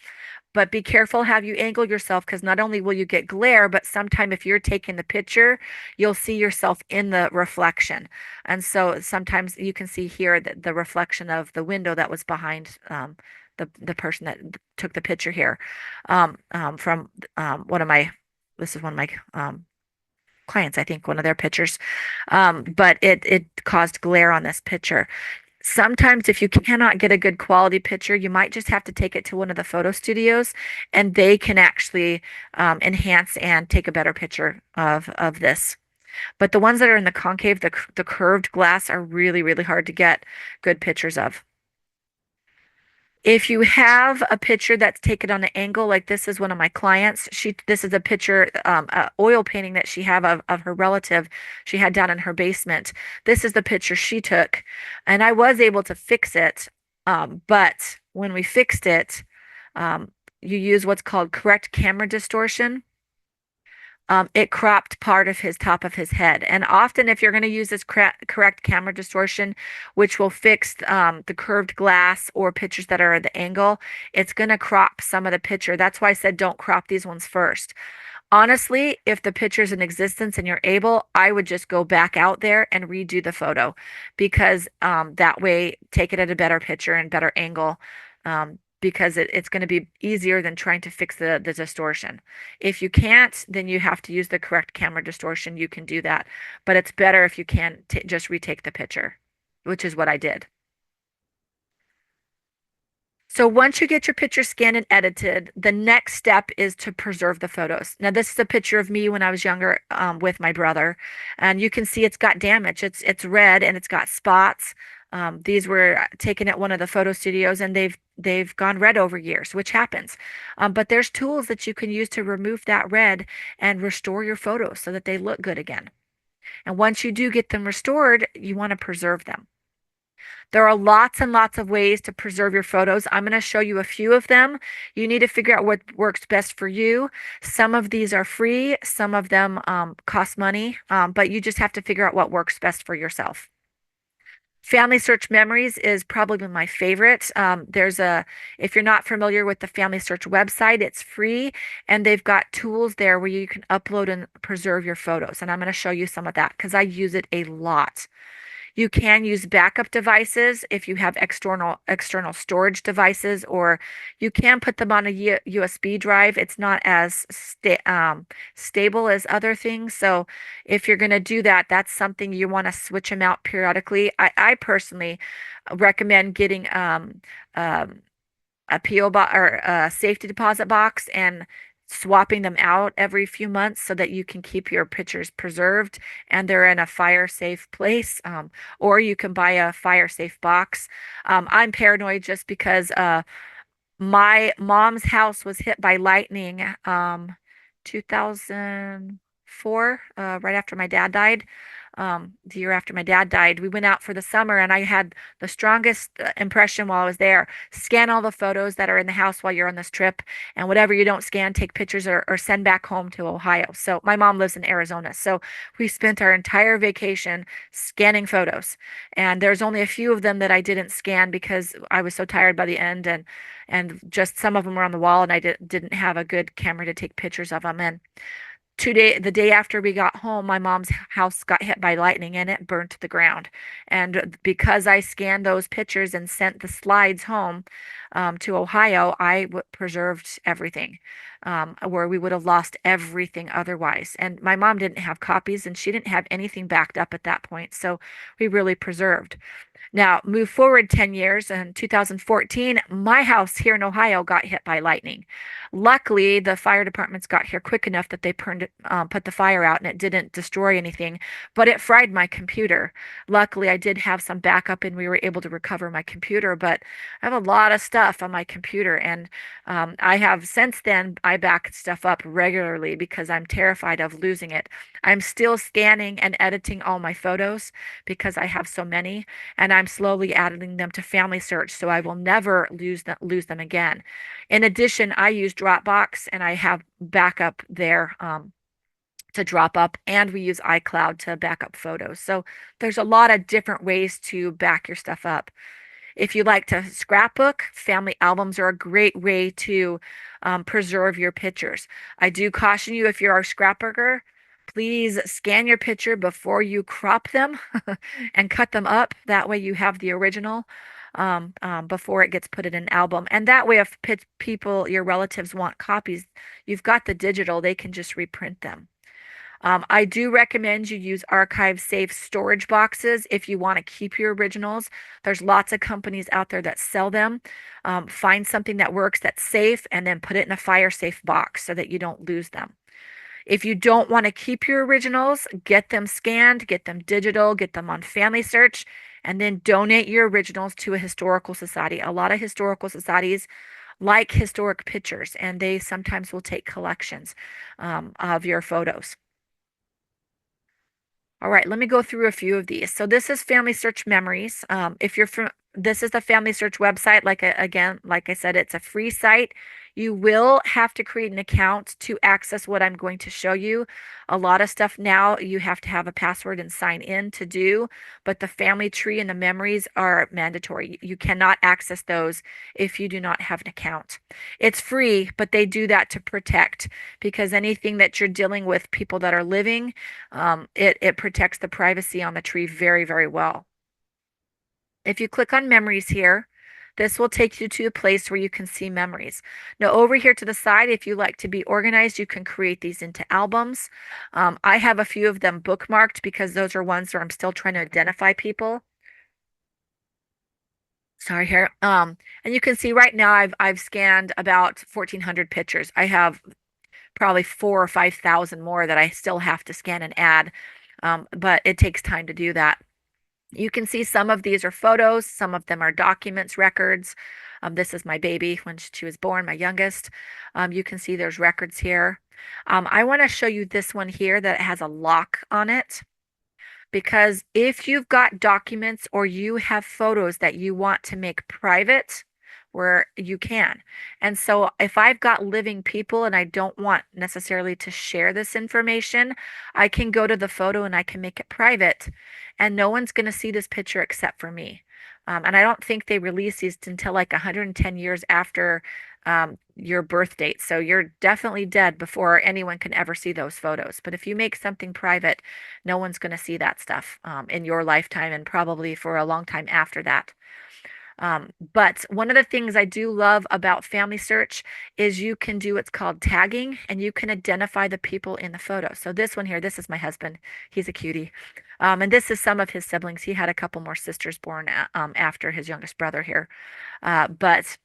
But be careful how you angle yourself because not only will you get glare, but sometime if you're taking the picture, you'll see yourself in the reflection. And so sometimes you can see here that the reflection of the window that was behind the person that took the picture here from this is one of my clients, I think, one of their pictures. But it caused glare on this picture. Sometimes if you cannot get a good quality picture, you might just have to take it to one of the photo studios and they can actually enhance and take a better picture of this. But the ones that are in the concave, the curved glass are really, really hard to get good pictures of. If you have a picture that's taken on an angle, like this is one of my clients, this is a picture, oil painting that she have of her relative she had down in her basement. This is the picture she took, and I was able to fix it. But when we fixed it, you use what's called correct camera distortion. It cropped part of his top of his head. And often, if you're going to use this correct camera distortion, which will fix the curved glass or pictures that are at the angle, it's going to crop some of the picture. That's why I said don't crop these ones first. Honestly, if the picture's in existence and you're able, I would just go back out there and redo the photo because that way, take it at a better picture and better angle. Because it's going to be easier than trying to fix the distortion. If you can't, then you have to use the correct camera distortion. You can do that, but it's better if you can just retake the picture, which is what I did. So once you get your picture scanned and edited, the next step is to preserve the photos. Now, this is a picture of me when I was younger with my brother, and you can see it's got damage. It's red and it's got spots. These were taken at one of the photo studios, and they've gone red over years, which happens. But there's tools that you can use to remove that red and restore your photos so that they look good again. And once you do get them restored, you want to preserve them. There are lots and lots of ways to preserve your photos. I'm going to show you a few of them. You need to figure out what works best for you. Some of these are free, some of them cost money, but you just have to figure out what works best for yourself. Family Search Memories is probably my favorite. If you're not familiar with the Family Search website, it's free and they've got tools there where you can upload and preserve your photos. And I'm going to show you some of that because I use it a lot. You can use backup devices if you have external storage devices, or you can put them on a USB drive. It's not as stable as other things. So if you're going to do that, that's something you want to switch them out periodically. I personally recommend getting a PO box or a safety deposit box and swapping them out every few months so that you can keep your pictures preserved and they're in a fire safe place. Or you can buy a fire safe box. I'm paranoid just because my mom's house was hit by lightning 2004, right after my dad died. The year after my dad died, we went out for the summer and I had the strongest impression while I was there. Scan all the photos that are in the house while you're on this trip, and whatever you don't scan, take pictures or send back home to Ohio. So my mom lives in Arizona. So we spent our entire vacation scanning photos. And there's only a few of them that I didn't scan because I was so tired by the end, and just some of them were on the wall and I didn't have a good camera to take pictures of them. And the day after we got home, my mom's house got hit by lightning and it burned to the ground. And because I scanned those pictures and sent the slides home to Ohio, preserved everything, where we would have lost everything otherwise. And my mom didn't have copies and she didn't have anything backed up at that point. So we really preserved. Now, move forward 10 years, in 2014, my house here in Ohio got hit by lightning. Luckily, the fire departments got here quick enough that they put the fire out and it didn't destroy anything, but it fried my computer. Luckily, I did have some backup and we were able to recover my computer, but I have a lot of stuff on my computer. And I have since then, I back stuff up regularly because I'm terrified of losing it. I'm still scanning and editing all my photos because I have so many, and I'm slowly adding them to Family Search so I will never lose them again. In addition, I use Dropbox and I have backup there to drop up, and we use iCloud to back up photos. So there's a lot of different ways to back your stuff up. If you like to scrapbook, family albums are a great way to preserve your pictures. I do caution you, if you're a scrapbooker, please scan your picture before you crop them and cut them up. That way you have the original before it gets put in an album. And that way, if people, your relatives want copies, you've got the digital, they can just reprint them. I do recommend you use archive safe storage boxes if you want to keep your originals. There's lots of companies out there that sell them. Find something that works, that's safe, and then put it in a fire safe box so that you don't lose them. If you don't want to keep your originals, get them scanned, get them digital, get them on Family Search, and then donate your originals to a historical society. A lot of historical societies like historic pictures, and they sometimes will take collections of your photos. All right, let me go through a few of these. So this is Family Search Memories. If you're from, this is the Family Search website. Again, like I said, it's a free site. You will have to create an account to access what I'm going to show you. A lot of stuff now you have to have a password and sign in to do, but the family tree and the memories are mandatory. You cannot access those if you do not have an account. It's free, but they do that to protect, because anything that you're dealing with people that are living, it protects the privacy on the tree very, very well. If you click on memories here, this will take you to a place where you can see memories. Now, over here to the side, if you like to be organized, you can create these into albums. I have a few of them bookmarked because those are ones where I'm still trying to identify people. Sorry here. And you can see right now I've scanned about 1,400 pictures. I have probably 4,000 or 5,000 more that I still have to scan and add. But it takes time to do that. You can see some of these are photos, some of them are documents, records. This is my baby when she was born, my youngest. You can see there's records here. I want to show you this one here that has a lock on it. Because if you've got documents or you have photos that you want to make private, where you can. And so if I've got living people and I don't want necessarily to share this information, I can go to the photo and I can make it private, and no one's going to see this picture except for me. And I don't think they release these until like 110 years after your birth date. So you're definitely dead before anyone can ever see those photos. But if you make something private, no one's going to see that stuff in your lifetime and probably for a long time after that. But one of the things I do love about Family Search is you can do what's called tagging, and you can identify the people in the photo. So this one here, this is my husband. He's a cutie. And this is some of his siblings. He had a couple more sisters born after his youngest brother here. But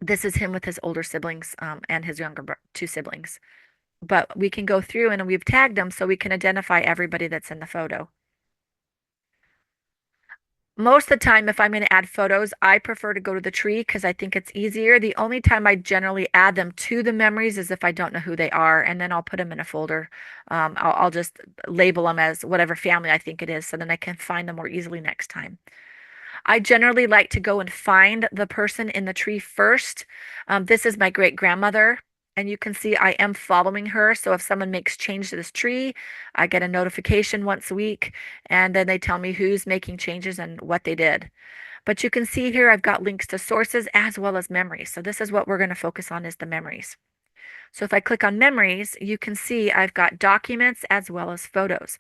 this is him with his older siblings and his younger two siblings. But we can go through and we've tagged them so we can identify everybody that's in the photo. Most of the time, if I'm going to add photos, I prefer to go to the tree because I think it's easier. The only time I generally add them to the memories is if I don't know who they are, and then I'll put them in a folder. I'll just label them as whatever family I think it is, so then I can find them more easily next time. I generally like to go and find the person in the tree first. This is my great grandmother, and you can see I am following her. So if someone makes change to this tree, I get a notification once a week, and then they tell me who's making changes and what they did. But you can see here I've got links to sources as well as memories. So this is what we're going to focus on is the memories. So if I click on memories, you can see I've got documents as well as photos.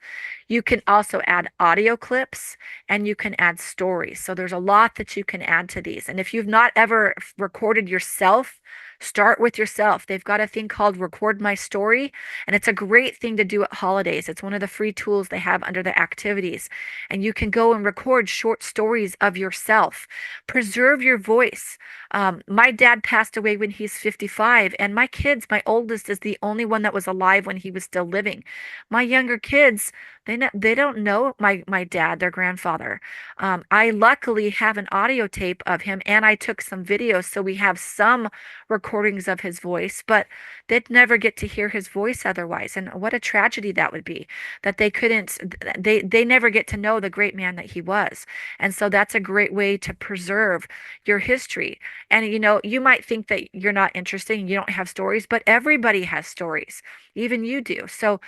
You can also add audio clips and you can add stories. So there's a lot that you can add to these. And if you've not ever recorded yourself, start with yourself. They've got a thing called Record My Story, and it's a great thing to do at holidays. It's one of the free tools they have under the activities. And you can go and record short stories of yourself. Preserve your voice. My dad passed away when he's 55, and my kids, my oldest is the only one that was alive when he was still living. My younger kids, they don't know my dad, their grandfather. I luckily have an audio tape of him, and I took some videos, so we have some recordings of his voice, but they'd never get to hear his voice otherwise. And what a tragedy that would be that they couldn't, they never get to know the great man that he was. And so that's a great way to preserve your history. And you might think that you're not interested and you don't have stories, but everybody has stories. Even you do. So,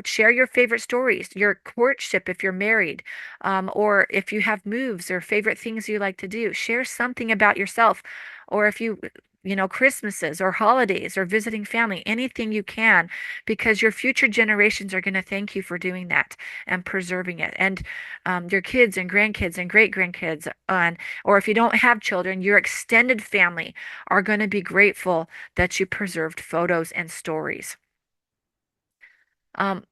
share your favorite stories, your courtship if you're married, or if you have moves or favorite things you like to do. Share something about yourself. Or if Christmases or holidays or visiting family, anything you can, because your future generations are going to thank you for doing that and preserving it. And your kids and grandkids and great grandkids, or if you don't have children, your extended family are going to be grateful that you preserved photos and stories. Um,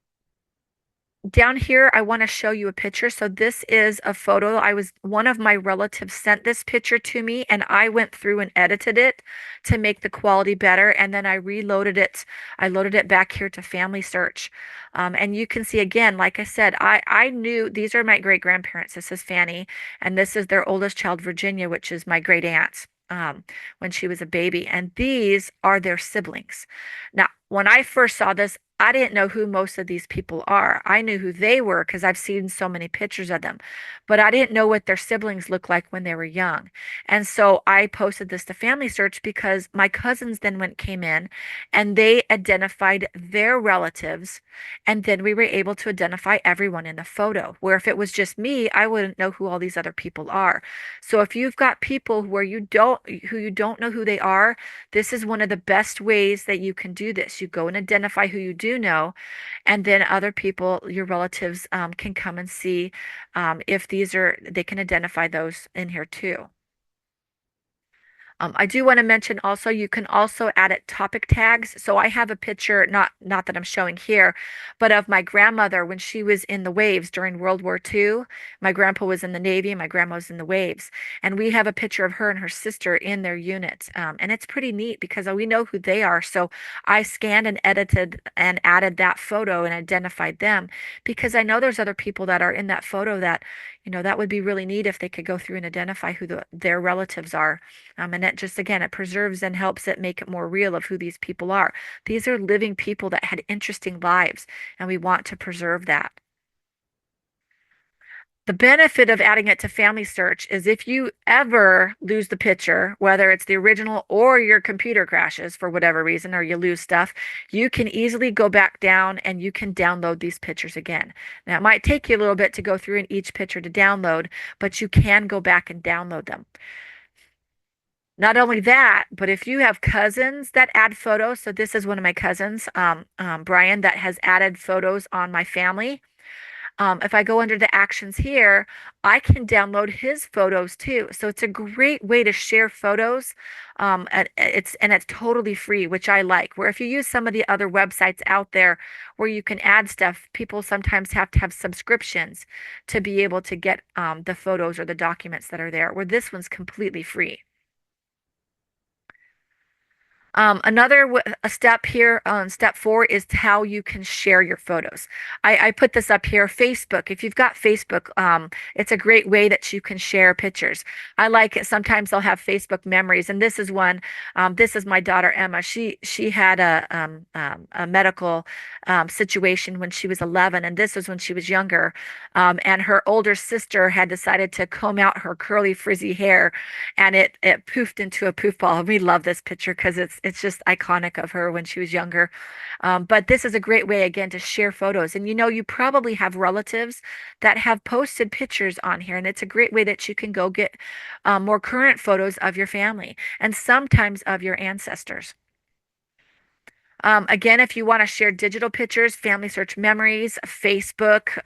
Down here, I want to show you a picture. So this is a photo. One of my relatives sent this picture to me, and I went through and edited it to make the quality better. And then I reloaded it. I loaded it back here to Family Search. And you can see again, like I said, I knew these are my great grandparents. This is Fanny, and this is their oldest child, Virginia, which is my great aunt. When she was a baby, and these are their siblings. Now, when I first saw this, I didn't know who most of these people are. I knew who they were because I've seen so many pictures of them, but I didn't know what their siblings looked like when they were young. And so I posted this to Family Search because my cousins then came in and they identified their relatives, and then we were able to identify everyone in the photo. Where if it was just me, I wouldn't know who all these other people are. So if you've got people who you don't know who they are, this is one of the best ways that you can do this. You go and identify who you do know, and then other people, your relatives, can come and see if they can identify those in here too. I do want to mention also, you can also add it topic tags. So I have a picture, not that I'm showing here, but of my grandmother when she was in the waves during World War II. My grandpa was in the Navy, and my grandma was in the waves. And we have a picture of her and her sister in their unit. And it's pretty neat because we know who they are. So I scanned and edited and added that photo and identified them because I know there's other people that are in that photo that, That would be really neat if they could go through and identify who their relatives are. And it just, again, it preserves and helps it make it more real of who these people are. These are living people that had interesting lives, and we want to preserve that. The benefit of adding it to Family Search is if you ever lose the picture, whether it's the original or your computer crashes for whatever reason, or you lose stuff, you can easily go back down and you can download these pictures again. Now, it might take you a little bit to go through in each picture to download, but you can go back and download them. Not only that, but if you have cousins that add photos, so this is one of my cousins, Brian, that has added photos on my family. If I go under the actions here, I can download his photos too. So it's a great way to share photos. It's totally free, which I like. Where if you use some of the other websites out there where you can add stuff, people sometimes have to have subscriptions to be able to get the photos or the documents that are there, where this one's completely free. A step here on step 4 is how you can share your photos. I put this up here. Facebook. If you've got Facebook, it's a great way that you can share pictures. I like it. Sometimes I'll have Facebook memories, and this is one. This is my daughter Emma. She had a medical situation when she was 11, and this was when she was younger. And her older sister had decided to comb out her curly frizzy hair, and it poofed into a poof ball. We love this picture because it's just iconic of her when she was younger. But this is a great way again to share photos. And you probably have relatives that have posted pictures on here, and it's a great way that you can go get more current photos of your family and sometimes of your ancestors. Again, if you want to share digital pictures, Family Search Memories, Facebook,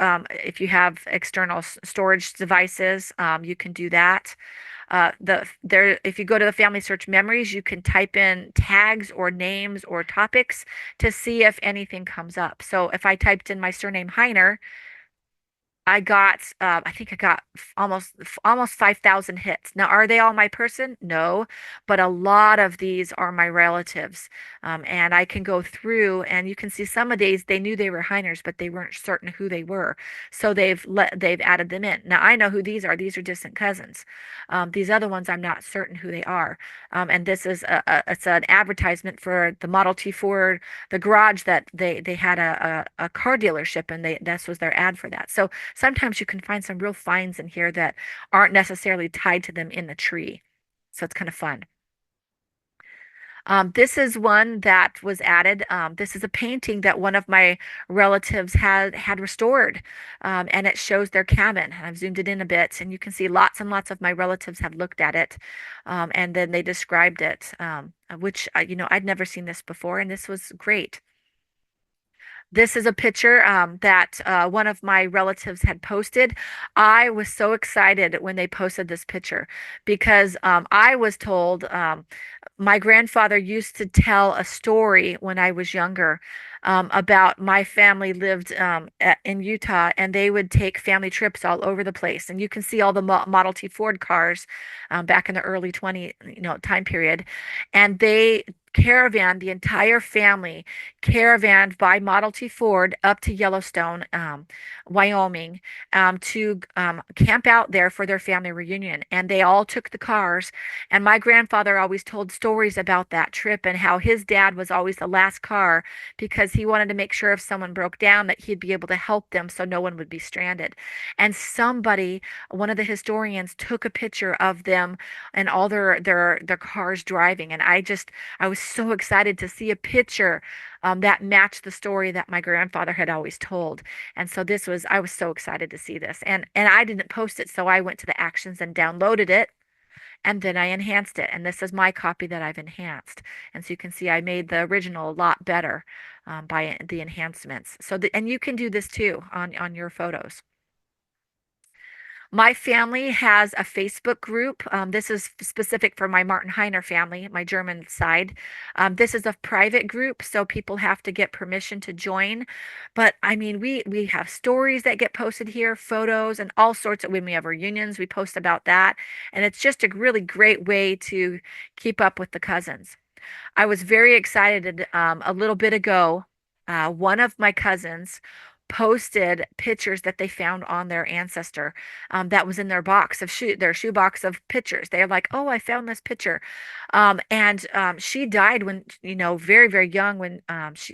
if you have external storage devices, you can do that. If you go to the Family Search Memories, you can type in tags or names or topics to see if anything comes up. So if I typed in my surname Heiner, I think I got almost 5,000 hits. Now, are they all my person? No, but a lot of these are my relatives. And I can go through and you can see some of these, they knew they were Heiners, but they weren't certain who they were. So they've added them in. Now, I know who these are. These are distant cousins. These other ones, I'm not certain who they are. And this is it's an advertisement for the Model T Ford, the garage that they had a car dealership, and this was their ad for that. So sometimes you can find some real finds in here that aren't necessarily tied to them in the tree. So it's kind of fun. This is one that was added. This is a painting that one of my relatives had restored, and it shows their cabin. And I've zoomed it in a bit, and you can see lots and lots of my relatives have looked at it, and then they described it, which I'd never seen this before, and this was great. This is a picture that one of my relatives had posted. I was so excited when they posted this picture because I was told my grandfather used to tell a story when I was younger about my family lived in Utah, and they would take family trips all over the place. And you can see all the Model T Ford cars back in the early 20, time period, and they caravan the entire family caravaned by Model T Ford up to Yellowstone, Wyoming, to camp out there for their family reunion. And they all took the cars. And my grandfather always told stories about that trip and how his dad was always the last car because he wanted to make sure if someone broke down that he'd be able to help them so no one would be stranded. And one of the historians, took a picture of them and all their cars driving. And I was so excited to see a picture that matched the story that my grandfather had always told. And so I was so excited to see this. And I didn't post it, so I went to the actions and downloaded it. And then I enhanced it. And this is my copy that I've enhanced. And so you can see I made the original a lot better by the enhancements. And you can do this too on your photos. My family has a Facebook group. This is specific for my Martin Heiner family, my German side. This is a private group, so people have to get permission to join. But I mean, we have stories that get posted here, photos, and all sorts of when we have reunions, we post about that. And it's just a really great way to keep up with the cousins. I was very excited a little bit ago. One of my cousins posted pictures that they found on their ancestor, that was in their box of their shoe box of pictures. They're like, oh, I found this picture. And she died when, very, very young when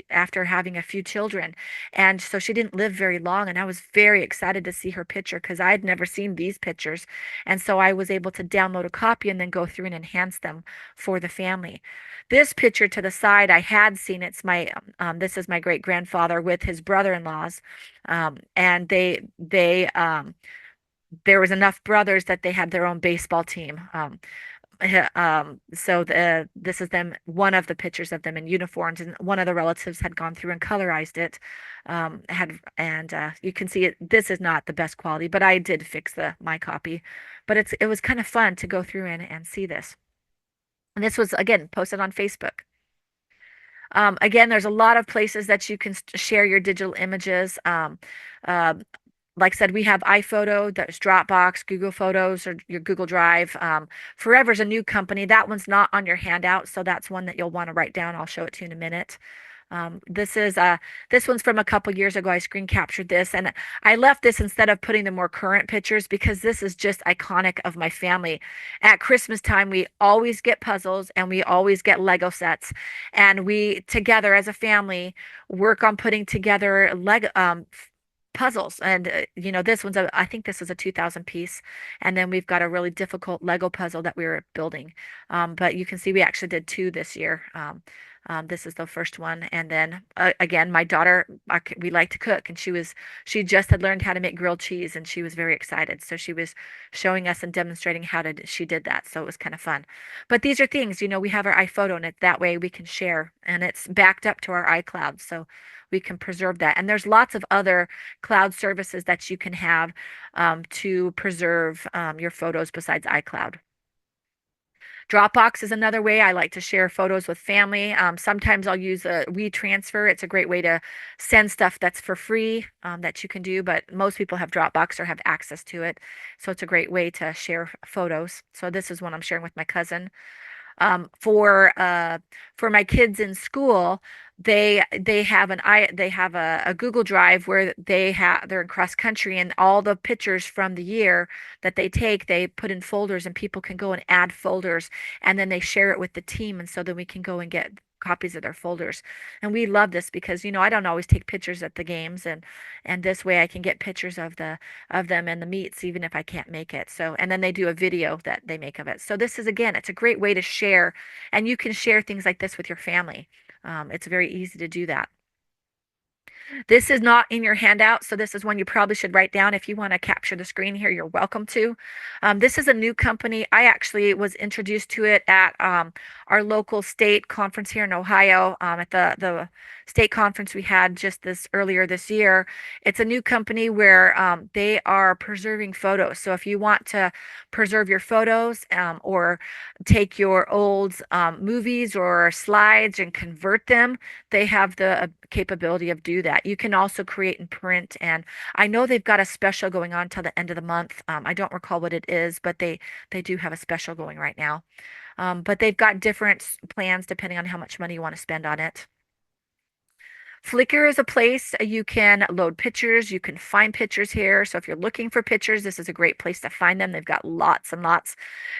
after having a few children. And so she didn't live very long. And I was very excited to see her picture because I had never seen these pictures. And so I was able to download a copy and then go through and enhance them for the family. This picture to the side, I had seen. This is my great grandfather with his brother-in-laws, and there was enough brothers that they had their own baseball team. So this is them, one of the pictures of them in uniforms, and one of the relatives had gone through and colorized it. Had and You can see it. This is not the best quality, but I did fix my copy. But it was kind of fun to go through and see this. And this was again posted on Facebook. Again, there's a lot of places that you can share your digital images. Uh, like I said, we have iPhoto, there's Dropbox, Google Photos, or your Google Drive. Forever's a new company. That one's not on your handout, so that's one that you'll want to write down. I'll show it to you in a minute. This one's from a couple years ago. I screen captured this, and I left this instead of putting the more current pictures because this is just iconic of my family. At Christmas time, we always get puzzles and we always get Lego sets, and we together as a family work on putting together Lego puzzles. And this I think this is a 2000 piece, and then we've got a really difficult Lego puzzle that we were building. But you can see we actually did two this year. This is the first one. And then again, my daughter, we like to cook, and she just had learned how to make grilled cheese, and she was very excited. So she was showing us and demonstrating she did that. So it was kind of fun. But these are things, we have our iPhoto, and that way we can share, and it's backed up to our iCloud. So we can preserve that. And there's lots of other cloud services that you can have to preserve your photos besides iCloud. Dropbox is another way I like to share photos with family. Sometimes I'll use a WeTransfer. It's a great way to send stuff that's for free that you can do, but most people have Dropbox or have access to it. So it's a great way to share photos. So this is one I'm sharing with my cousin. For my kids in school, they have a Google Drive where they're in cross country, and all the pictures from the year that they put in folders, and people can go and add folders, and then they share it with the team, and so then we can go and get copies of their folders. And we love this because I don't always take pictures at the games, and this way I can get pictures of them and the meets even if I can't make it. So, and then they do a video that they make of it. So this is, again, it's a great way to share, and you can share things like this with your family. It's very easy to do that. This is not in your handout, so this is one you probably should write down. If you want to capture the screen here, you're welcome to. This is a new company. I actually was introduced to it at our local state conference here in Ohio, at the state conference we had just earlier this year. It's a new company where they are preserving photos. So if you want to preserve your photos, or take your old movies or slides and convert them, they have the capability of do that. You can also create and print, and I know they've got a special going on till the end of the month. I don't recall what it is, but they do have a special going right now. But they've got different plans depending on how much money you want to spend on it. Flickr is a place you can load pictures. You can find pictures here. So if you're looking for pictures, this is a great place to find them. They've got lots and lots.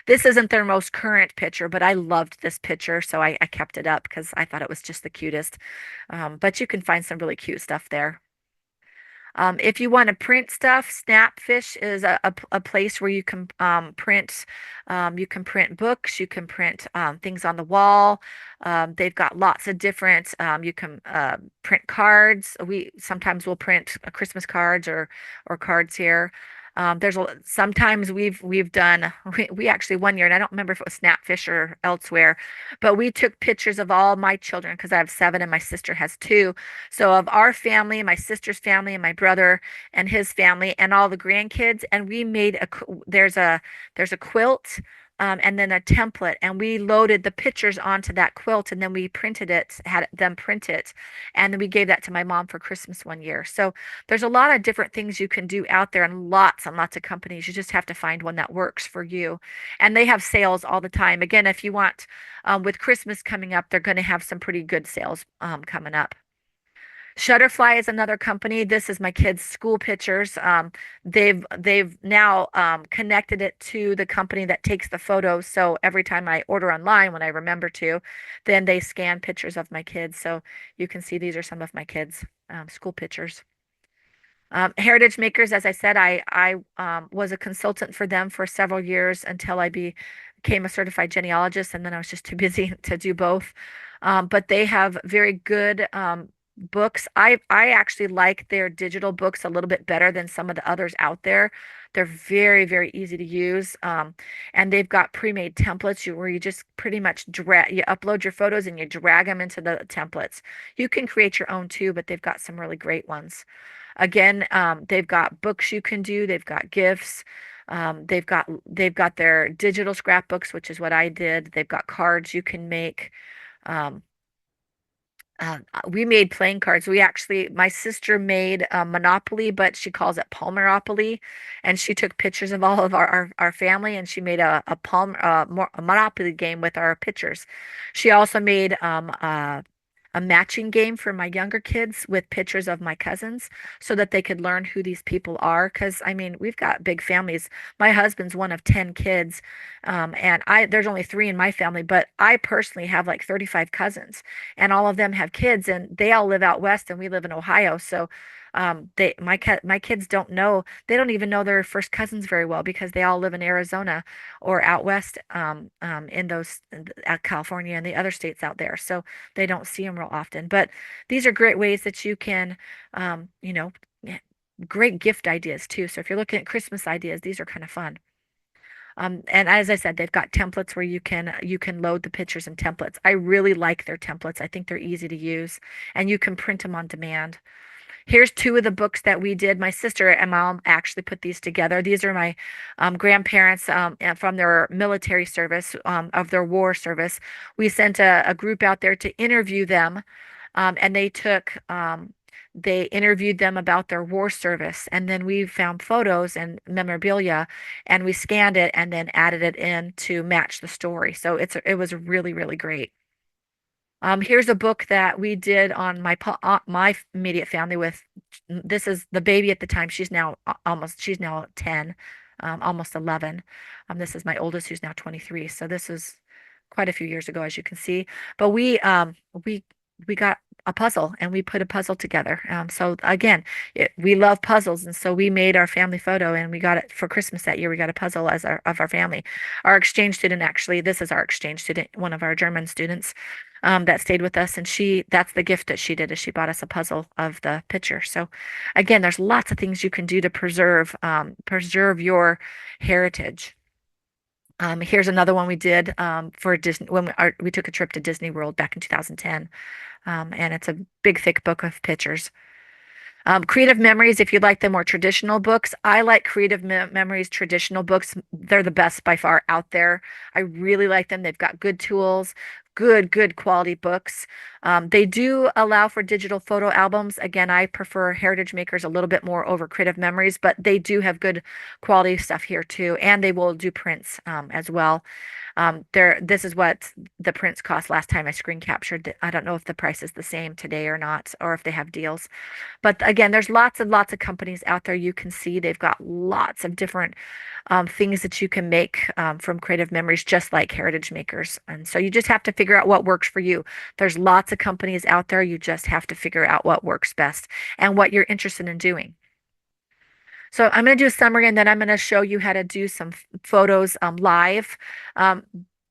This isn't their most current picture, but I loved this picture, so I kept it up because I thought it was just the cutest. But you can find some really cute stuff there. If you want to print stuff, Snapfish is a place where you can print books, you can print things on the wall. They've got lots of different, you can print cards. We sometimes will print Christmas cards or cards here. Sometimes we've done we actually one year, and I don't remember if it was Snapfish or elsewhere, but we took pictures of all my children because I have seven and my sister has two. So of our family, my sister's family, and my brother and his family, and all the grandkids, and we made there's a quilt, and then a template, and we loaded the pictures onto that quilt, and then we printed it, had them print it, and then we gave that to my mom for Christmas one year. So there's a lot of different things you can do out there, and lots of companies. You just have to find one that works for you. And they have sales all the time. Again, if you want, with Christmas coming up, they're going to have some pretty good sales coming up. Shutterfly is another company. This is my kids' school pictures. They've now connected it to the company that takes the photos. So every time I order online, when I remember to, then they scan pictures of my kids. So you can see these are some of my kids' school pictures. Heritage Makers, as I said, I was a consultant for them for several years until became a certified genealogist, and then I was just too busy to do both. But they have very good books. I actually like their digital books a little bit better than some of the others out there. They're very easy to use, and they've got pre-made templates where you just pretty much you upload your photos and you drag them into the templates. You can create your own too, but they've got some really great ones. Again, they've got books you can do. They've got gifts. They've got their digital scrapbooks, which is what I did. They've got cards you can make. Um, we made playing cards. My sister made Monopoly, but she calls it Palmeropoly, and she took pictures of all of our family, and she made a Monopoly game with our pictures. She also made a matching game for my younger kids with pictures of my cousins so that they could learn who these people are. Because I mean, we've got big families. My husband's one of 10 kids, and there's only three in my family, but I personally have like 35 cousins, and all of them have kids, and they all live out west, and we live in Ohio. So my kids they don't even know their first cousins very well because they all live in Arizona or out west in California and the other states out there. So they don't see them real often. But these are great ways that you can, you know, great gift ideas too. So if you're looking at Christmas ideas, these are kind of fun. And as I said, they've got templates where you can load the pictures in templates. I really like their templates. I think they're easy to use, and you can print them on demand. Here's two of the books that we did. My sister and mom actually put these together. These are my grandparents and from their military service, of their war service. We sent a group out there to interview them, and they interviewed them about their war service. And then we found photos and memorabilia, and we scanned it and then added it in to match the story. So it was really great. Here's a book that we did on my immediate family with. This is the baby at the time. She's now 10, almost 11. This is my oldest who's now 23. So this is quite a few years ago, as you can see. But we got a puzzle and we put a puzzle together. So again, we love puzzles, and so we made our family photo and we got it for Christmas that year. We got a puzzle of our family. Our exchange student, actually, this is our exchange student, one of our German students that stayed with us, and that's the gift that she did, is she bought us a puzzle of the picture. So again, there's lots of things you can do to preserve your heritage. Here's another one we did for Disney when we took a trip to Disney World back in 2010. And it's a big, thick book of pictures. Creative Memories, if you like the more traditional books, I like Creative Memories traditional books. They're the best by far out there. I really like them. They've got good tools, good quality books. They do allow for digital photo albums. Again, I prefer Heritage Makers a little bit more over Creative Memories, but they do have good quality stuff here too, and they will do prints as well. This is what the prints cost last time I screen captured. I don't know if the price is the same today or not, or if they have deals. But again, there's lots and lots of companies out there you can see. They've got lots of different things that you can make from Creative Memories, just like Heritage Makers. And so you just have to figure out what works for you. There's lots of companies out there. You just have to figure out what works best and what you're interested in doing. So I'm going to do a summary, and then I'm going to show you how to do some photos live. Um,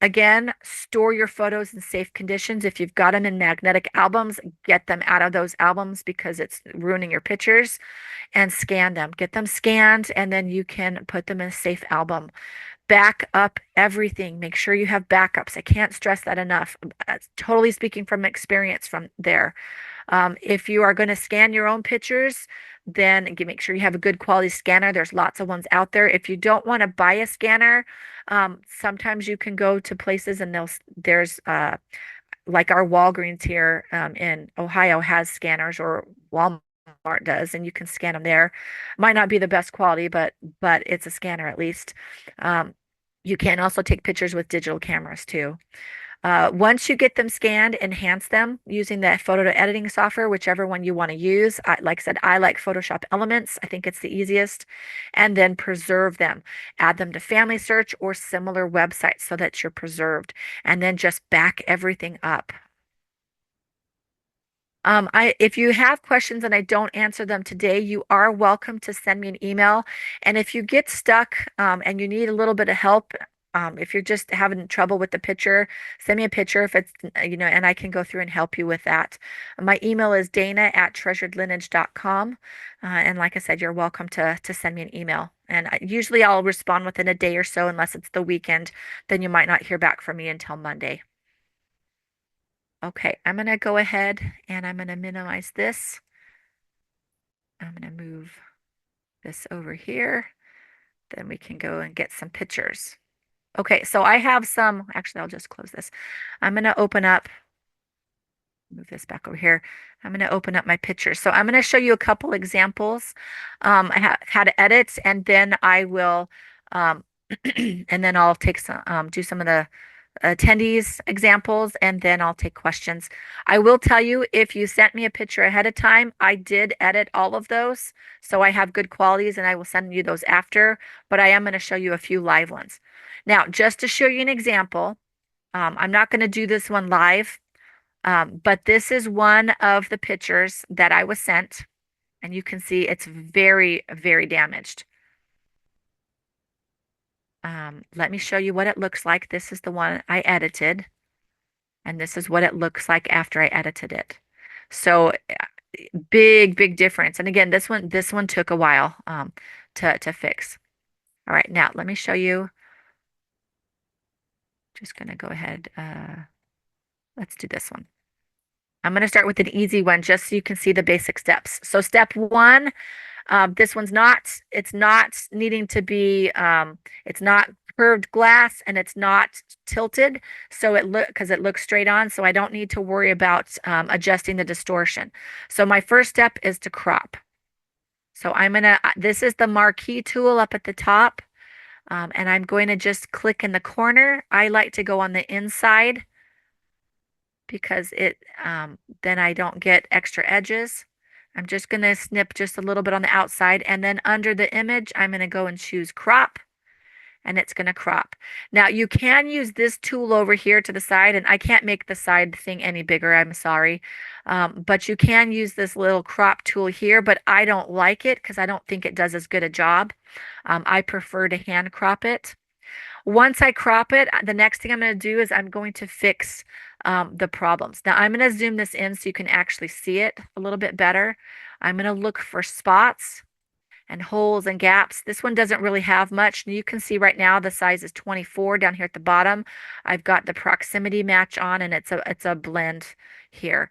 Again, store your photos in safe conditions. If you've got them in magnetic albums, get them out of those albums because it's ruining your pictures, and scan them. Get them scanned, and then you can put them in a safe album. Back up everything. Make sure you have backups. I can't stress that enough. Totally speaking from experience from there. If you are going to scan your own pictures, then make sure you have a good quality scanner. There's lots of ones out there. If you don't want to buy a scanner, sometimes you can go to places and there's like our Walgreens here in Ohio has scanners, or Walmart does, and you can scan them there. Might not be the best quality, but it's a scanner at least. You can also take pictures with digital cameras too. Once you get them scanned, enhance them using the photo editing software, whichever one you want to use. Like I said, I like Photoshop Elements. I think it's the easiest. And then preserve them. Add them to Family Search or similar websites so that you're preserved. And then just back everything up. If you have questions and I don't answer them today, you are welcome to send me an email. And if you get stuck, and you need a little bit of help, if you're just having trouble with the picture, send me a picture if it's, and I can go through and help you with that. My email is dana@treasuredlineage.com. And like I said, you're welcome to send me an email. And usually I'll respond within a day or so, unless it's the weekend, then you might not hear back from me until Monday. Okay, I'm going to go ahead and I'm going to minimize this. I'm going to move this over here. Then we can go and get some pictures. Okay, so I have some, actually, I'll just close this. I'm going to open up, move this back over here. I'm going to open up my pictures. So I'm going to show you a couple examples, how to edit, and then I will, and then I'll take some, do some of the attendees examples, and then I'll take questions. I will tell you, if you sent me a picture ahead of time, I did edit all of those. So I have good qualities and I will send you those after, but I am going to show you a few live ones. Now, just to show you an example, I'm not going to do this one live, but this is one of the pictures that I was sent, and you can see it's very, very damaged. Let me show you what it looks like. This is the one I edited, and this is what it looks like after I edited it. So big, big difference. And again, this one took a while to fix. All right, now let me show you. Just gonna go ahead. Let's do this one. I'm gonna start with an easy one just so you can see the basic steps. So step one, this one's it's not needing to be, it's not curved glass and it's not tilted. So because it looks straight on. So I don't need to worry about adjusting the distortion. So my first step is to crop. So this is the marquee tool up at the top. And I'm going to just click in the corner. I like to go on the inside because then I don't get extra edges. I'm just going to snip just a little bit on the outside, and then under the image, I'm going to go and choose crop, and it's going to crop. Now you can use this tool over here to the side, and I can't make the side thing any bigger, I'm sorry. But you can use this little crop tool here, but I don't like it because I don't think it does as good a job. I prefer to hand crop it. Once I crop it, the next thing I'm going to do is I'm going to fix the problems. Now I'm going to zoom this in so you can actually see it a little bit better. I'm going to look for spots and holes and gaps. This one doesn't really have much. You can see right now the size is 24 down here at the bottom. I've got the proximity match on, and it's a blend here.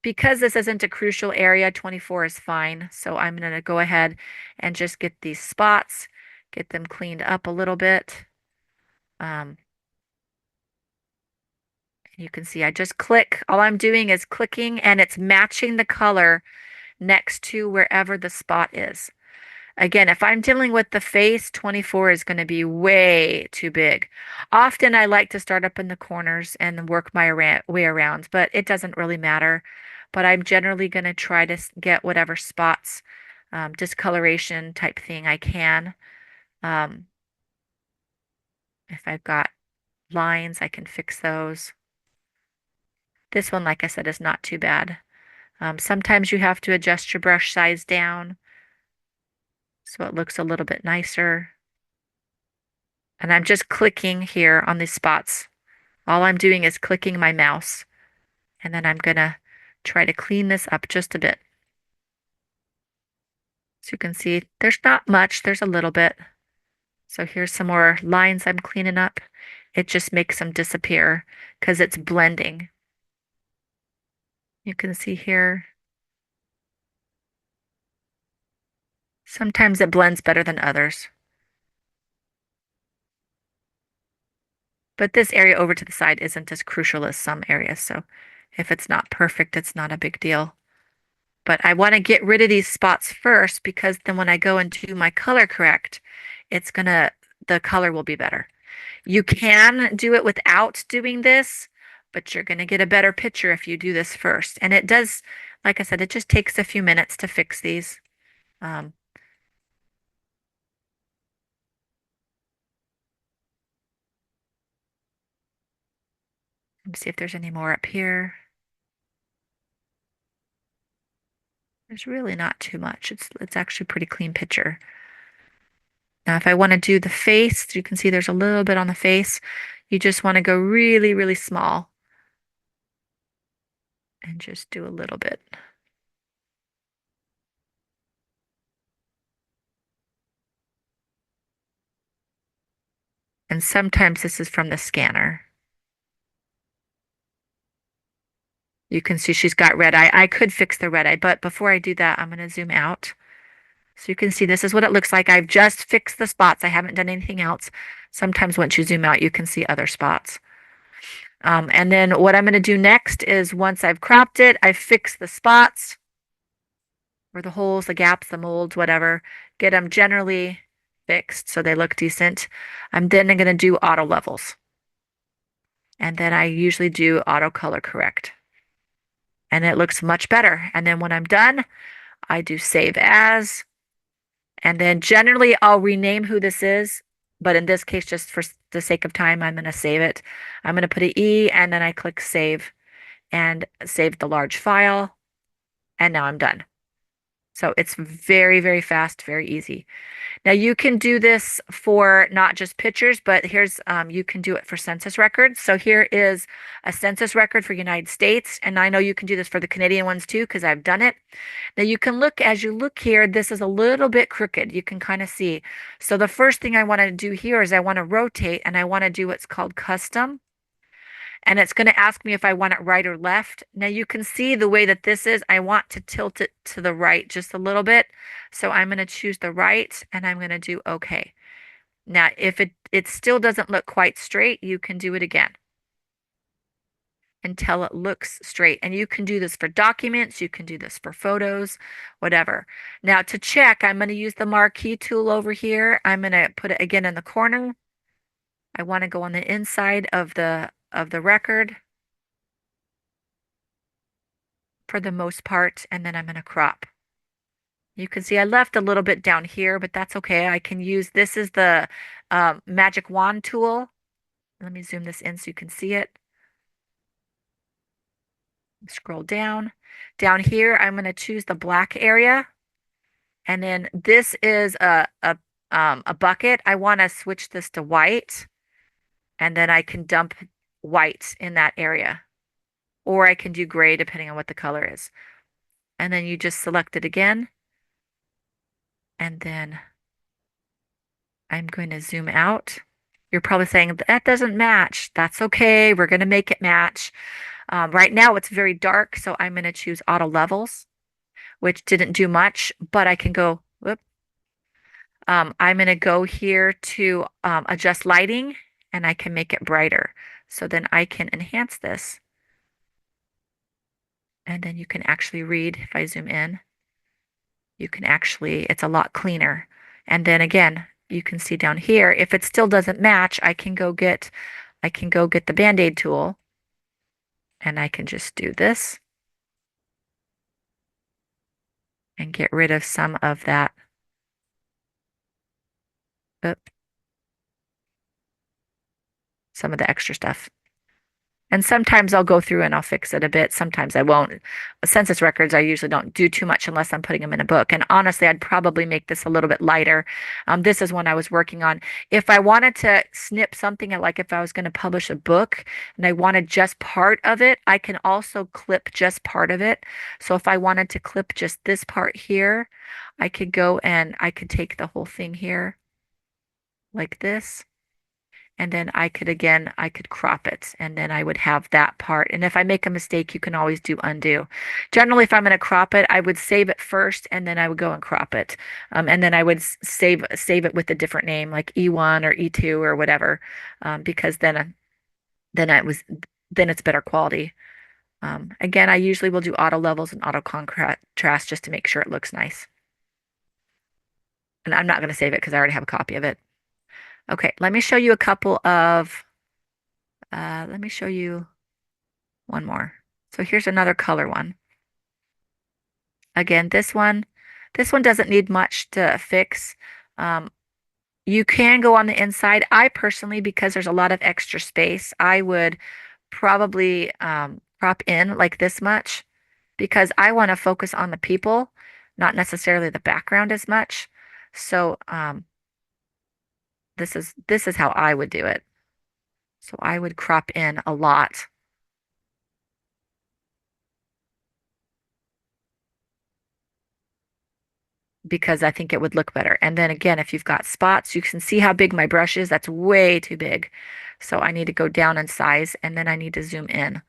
Because this isn't a crucial area, 24 is fine. So I'm going to go ahead and just get these spots, get them cleaned up a little bit. You can see I just click. All I'm doing is clicking, and it's matching the color next to wherever the spot is. Again, if I'm dealing with the face, 24 is going to be way too big. Often I like to start up in the corners and work my way around, but it doesn't really matter. But I'm generally going to try to get whatever spots, discoloration type thing I can. If I've got lines, I can fix those. This one, like I said, is not too bad. Sometimes you have to adjust your brush size down so it looks a little bit nicer. And I'm just clicking here on these spots. All I'm doing is clicking my mouse. And then I'm going to try to clean this up just a bit. So you can see there's not much, there's a little bit. So here's some more lines I'm cleaning up. It just makes them disappear because it's blending. You can see here. Sometimes it blends better than others. But this area over to the side isn't as crucial as some areas. So if it's not perfect, it's not a big deal. But I want to get rid of these spots first because then when I go and do my color correct, the color will be better. You can do it without doing this, but you're going to get a better picture if you do this first. And it does, like I said, it just takes a few minutes to fix these. Um, let me see if there's any more up here. There's really not too much. It's actually a pretty clean picture. Now, if I want to do the face, you can see there's a little bit on the face. You just want to go really, really small and just do a little bit. And sometimes this is from the scanner. You can see she's got red eye. I could fix the red eye, but before I do that, I'm going to zoom out. So you can see this is what it looks like. I've just fixed the spots. I haven't done anything else. Sometimes once you zoom out, you can see other spots. And then what I'm going to do next is once I've cropped it, I've fixed the spots or the holes, the gaps, the molds, whatever, get them generally fixed so they look decent. I'm then going to do auto levels. And then I usually do auto color correct. And it looks much better. And then when I'm done, I do save as. And then generally I'll rename who this is. But in this case, just for the sake of time, I'm going to save it. I'm going to put an E and then I click save and save the large file. And now I'm done. So it's very, very fast, very easy. Now you can do this for not just pictures, but here's you can do it for census records. So here is a census record for United States, and I know you can do this for the Canadian ones too because I've done it. Now you can look as you look here, this is a little bit crooked. You can kind of see. So the first thing I want to do here is I want to rotate and I want to do what's called custom. And it's going to ask me if I want it right or left. Now you can see the way that this is, I want to tilt it to the right just a little bit. So I'm going to choose the right and I'm going to do OK. Now, if it still doesn't look quite straight, you can do it again until it looks straight. And you can do this for documents, you can do this for photos, whatever. Now to check, I'm going to use the marquee tool over here. I'm going to put it again in the corner. I want to go on the inside of the record for the most part, and then I'm going to crop. You can see I left a little bit down here, but that's okay. I can use, this is the magic wand tool. Let me zoom this in so you can see it. Scroll down. Down here, I'm going to choose the black area. And then this is a bucket. I want to switch this to white. And then I can dump white in that area. Or I can do gray depending on what the color is. And then you just select it again. And then I'm going to zoom out. You're probably saying that doesn't match. That's okay. We're going to make it match. Right now it's very dark, so I'm going to choose auto levels, which didn't do much, but I can go, whoop. I'm going to go here to adjust lighting and I can make it brighter. So then I can enhance this. And then you can actually read if I zoom in. You can actually, it's a lot cleaner. And then again, you can see down here, if it still doesn't match, I can go get the Band-Aid tool and I can just do this and get rid of some of that. Oop, some of the extra stuff. And sometimes I'll go through and I'll fix it a bit. Sometimes I won't. Census records, I usually don't do too much unless I'm putting them in a book. And honestly, I'd probably make this a little bit lighter. This is one I was working on. If I wanted to snip something, like if I was going to publish a book and I wanted just part of it, I can also clip just part of it. So if I wanted to clip just this part here, I could go and I could take the whole thing here like this. And then I could crop it and then I would have that part. And if I make a mistake, you can always do undo. Generally, if I'm going to crop it, I would save it first and then I would go and crop it. And then I would save it with a different name like E1 or E2 or whatever, because then it's better quality. Again, I usually will do auto levels and auto contrast just to make sure it looks nice. And I'm not going to save it because I already have a copy of it. Okay, let me show you a couple of, let me show you one more. So here's another color one. Again, this one doesn't need much to fix. Um, you can go on the inside. I personally, because there's a lot of extra space, I would probably crop in like this much because I want to focus on the people, not necessarily the background as much. So this is how I would do it. So I would crop in a lot because I think it would look better. And then again, if you've got spots, you can see how big my brush is. That's way too big. So I need to go down in size and then I need to zoom in.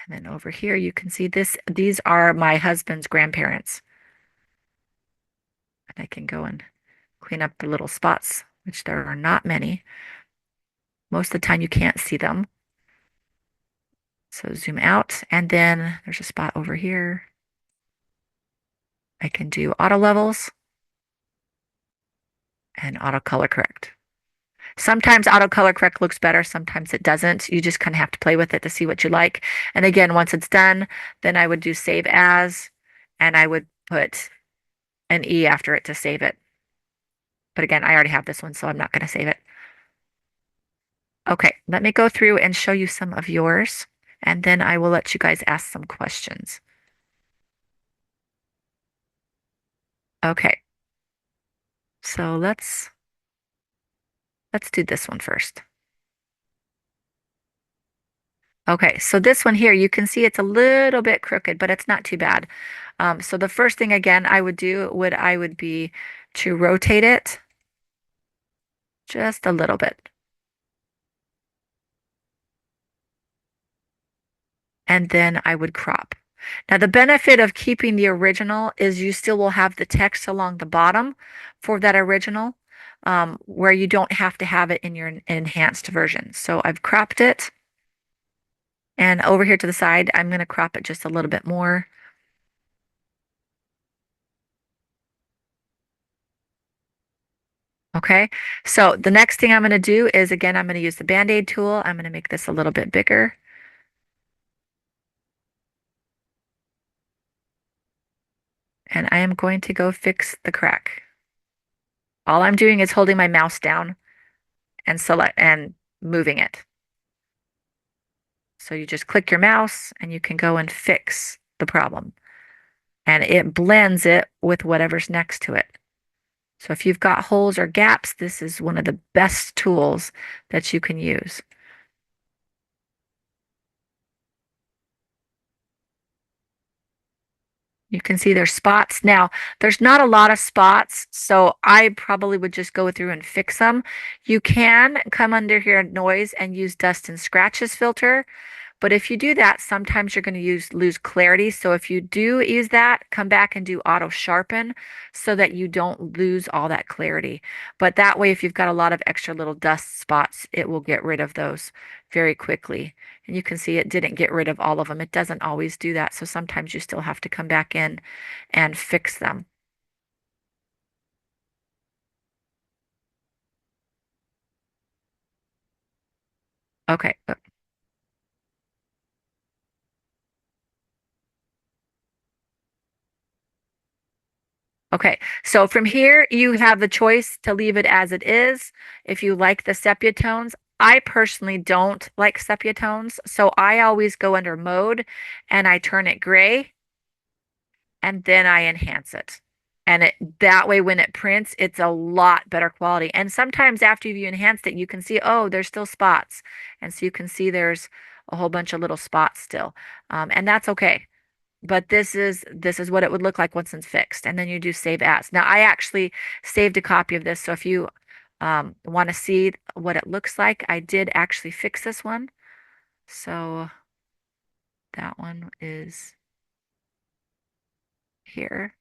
And then over here, you can see this. These are my husband's grandparents. And I can go and clean up the little spots, which there are not many. Most of the time, you can't see them. So zoom out, and then there's a spot over here. I can do auto levels and auto color correct. Sometimes auto color correct looks better, sometimes it doesn't. You just kind of have to play with it to see what you like. And again, once it's done, then I would do save as, and I would put an E after it to save it. But again, I already have this one, so I'm not going to save it. Okay, let me go through and show you some of yours, and then I will let you guys ask some questions. Okay, so let's do this one first. Okay, so this one here, you can see it's a little bit crooked, but it's not too bad. So the first thing again I would do would be to rotate it just a little bit. And then I would crop. Now the benefit of keeping the original is you still will have the text along the bottom for that original, where you don't have to have it in your enhanced version. So I've cropped it. And over here to the side, I'm going to crop it just a little bit more. Okay, so the next thing I'm going to do is, again, I'm going to use the Band-Aid tool. I'm going to make this a little bit bigger. And I am going to go fix the crack. All I'm doing is holding my mouse down and select and moving it. So you just click your mouse and you can go and fix the problem. And it blends it with whatever's next to it. So if you've got holes or gaps, this is one of the best tools that you can use. You can see there's spots. Now, there's not a lot of spots, so I probably would just go through and fix them. You can come under here in noise and use dust and scratches filter. But if you do that, sometimes you're going to lose clarity. So if you do use that, come back and do auto sharpen so that you don't lose all that clarity. But that way, if you've got a lot of extra little dust spots, it will get rid of those very quickly. And you can see it didn't get rid of all of them. It doesn't always do that. So sometimes you still have to come back in and fix them. Okay. Okay, so from here, you have the choice to leave it as it is. If you like the sepia tones, I personally don't like sepia tones, so I always go under mode and I turn it gray and then I enhance it. And that way, when it prints, it's a lot better quality. And sometimes after you've enhanced it, you can see, oh, there's still spots. And so you can see there's a whole bunch of little spots still. And that's okay. But this is what it would look like once it's fixed. And then you do save as. Now I actually saved a copy of this. So if you want to see what it looks like, I did actually fix this one. So that one is here.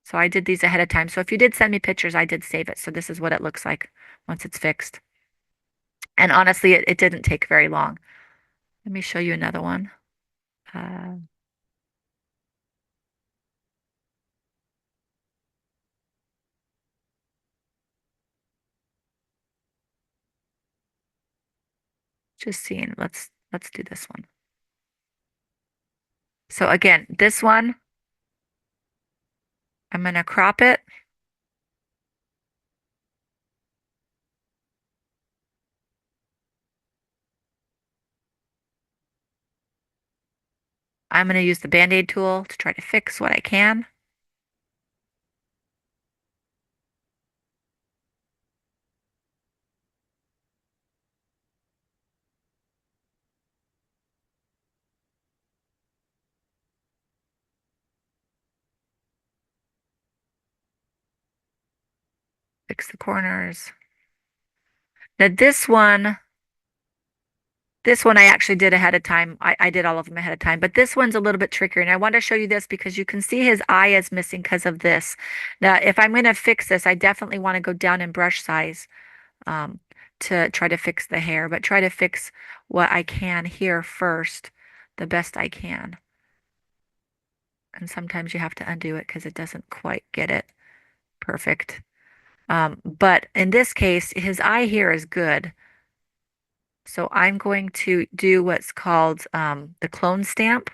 So I did these ahead of time. So if you did send me pictures, I did save it. So this is what it looks like once it's fixed. And honestly, it didn't take very long. Let me show you another one. Uh, Just seeing. Let's do this one. So again, this one, I'm going to crop it. I'm going to use the Band-Aid tool to try to fix what I can. Fix the corners. Now this one I actually did ahead of time. I did all of them ahead of time, but this one's a little bit trickier. And I want to show you this because you can see his eye is missing because of this. Now, if I'm going to fix this, I definitely want to go down in brush size um, to try to fix the hair, but try to fix what I can here first, the best I can. And sometimes you have to undo it because it doesn't quite get it perfect. But in this case, his eye here is good. So I'm going to do what's called the clone stamp,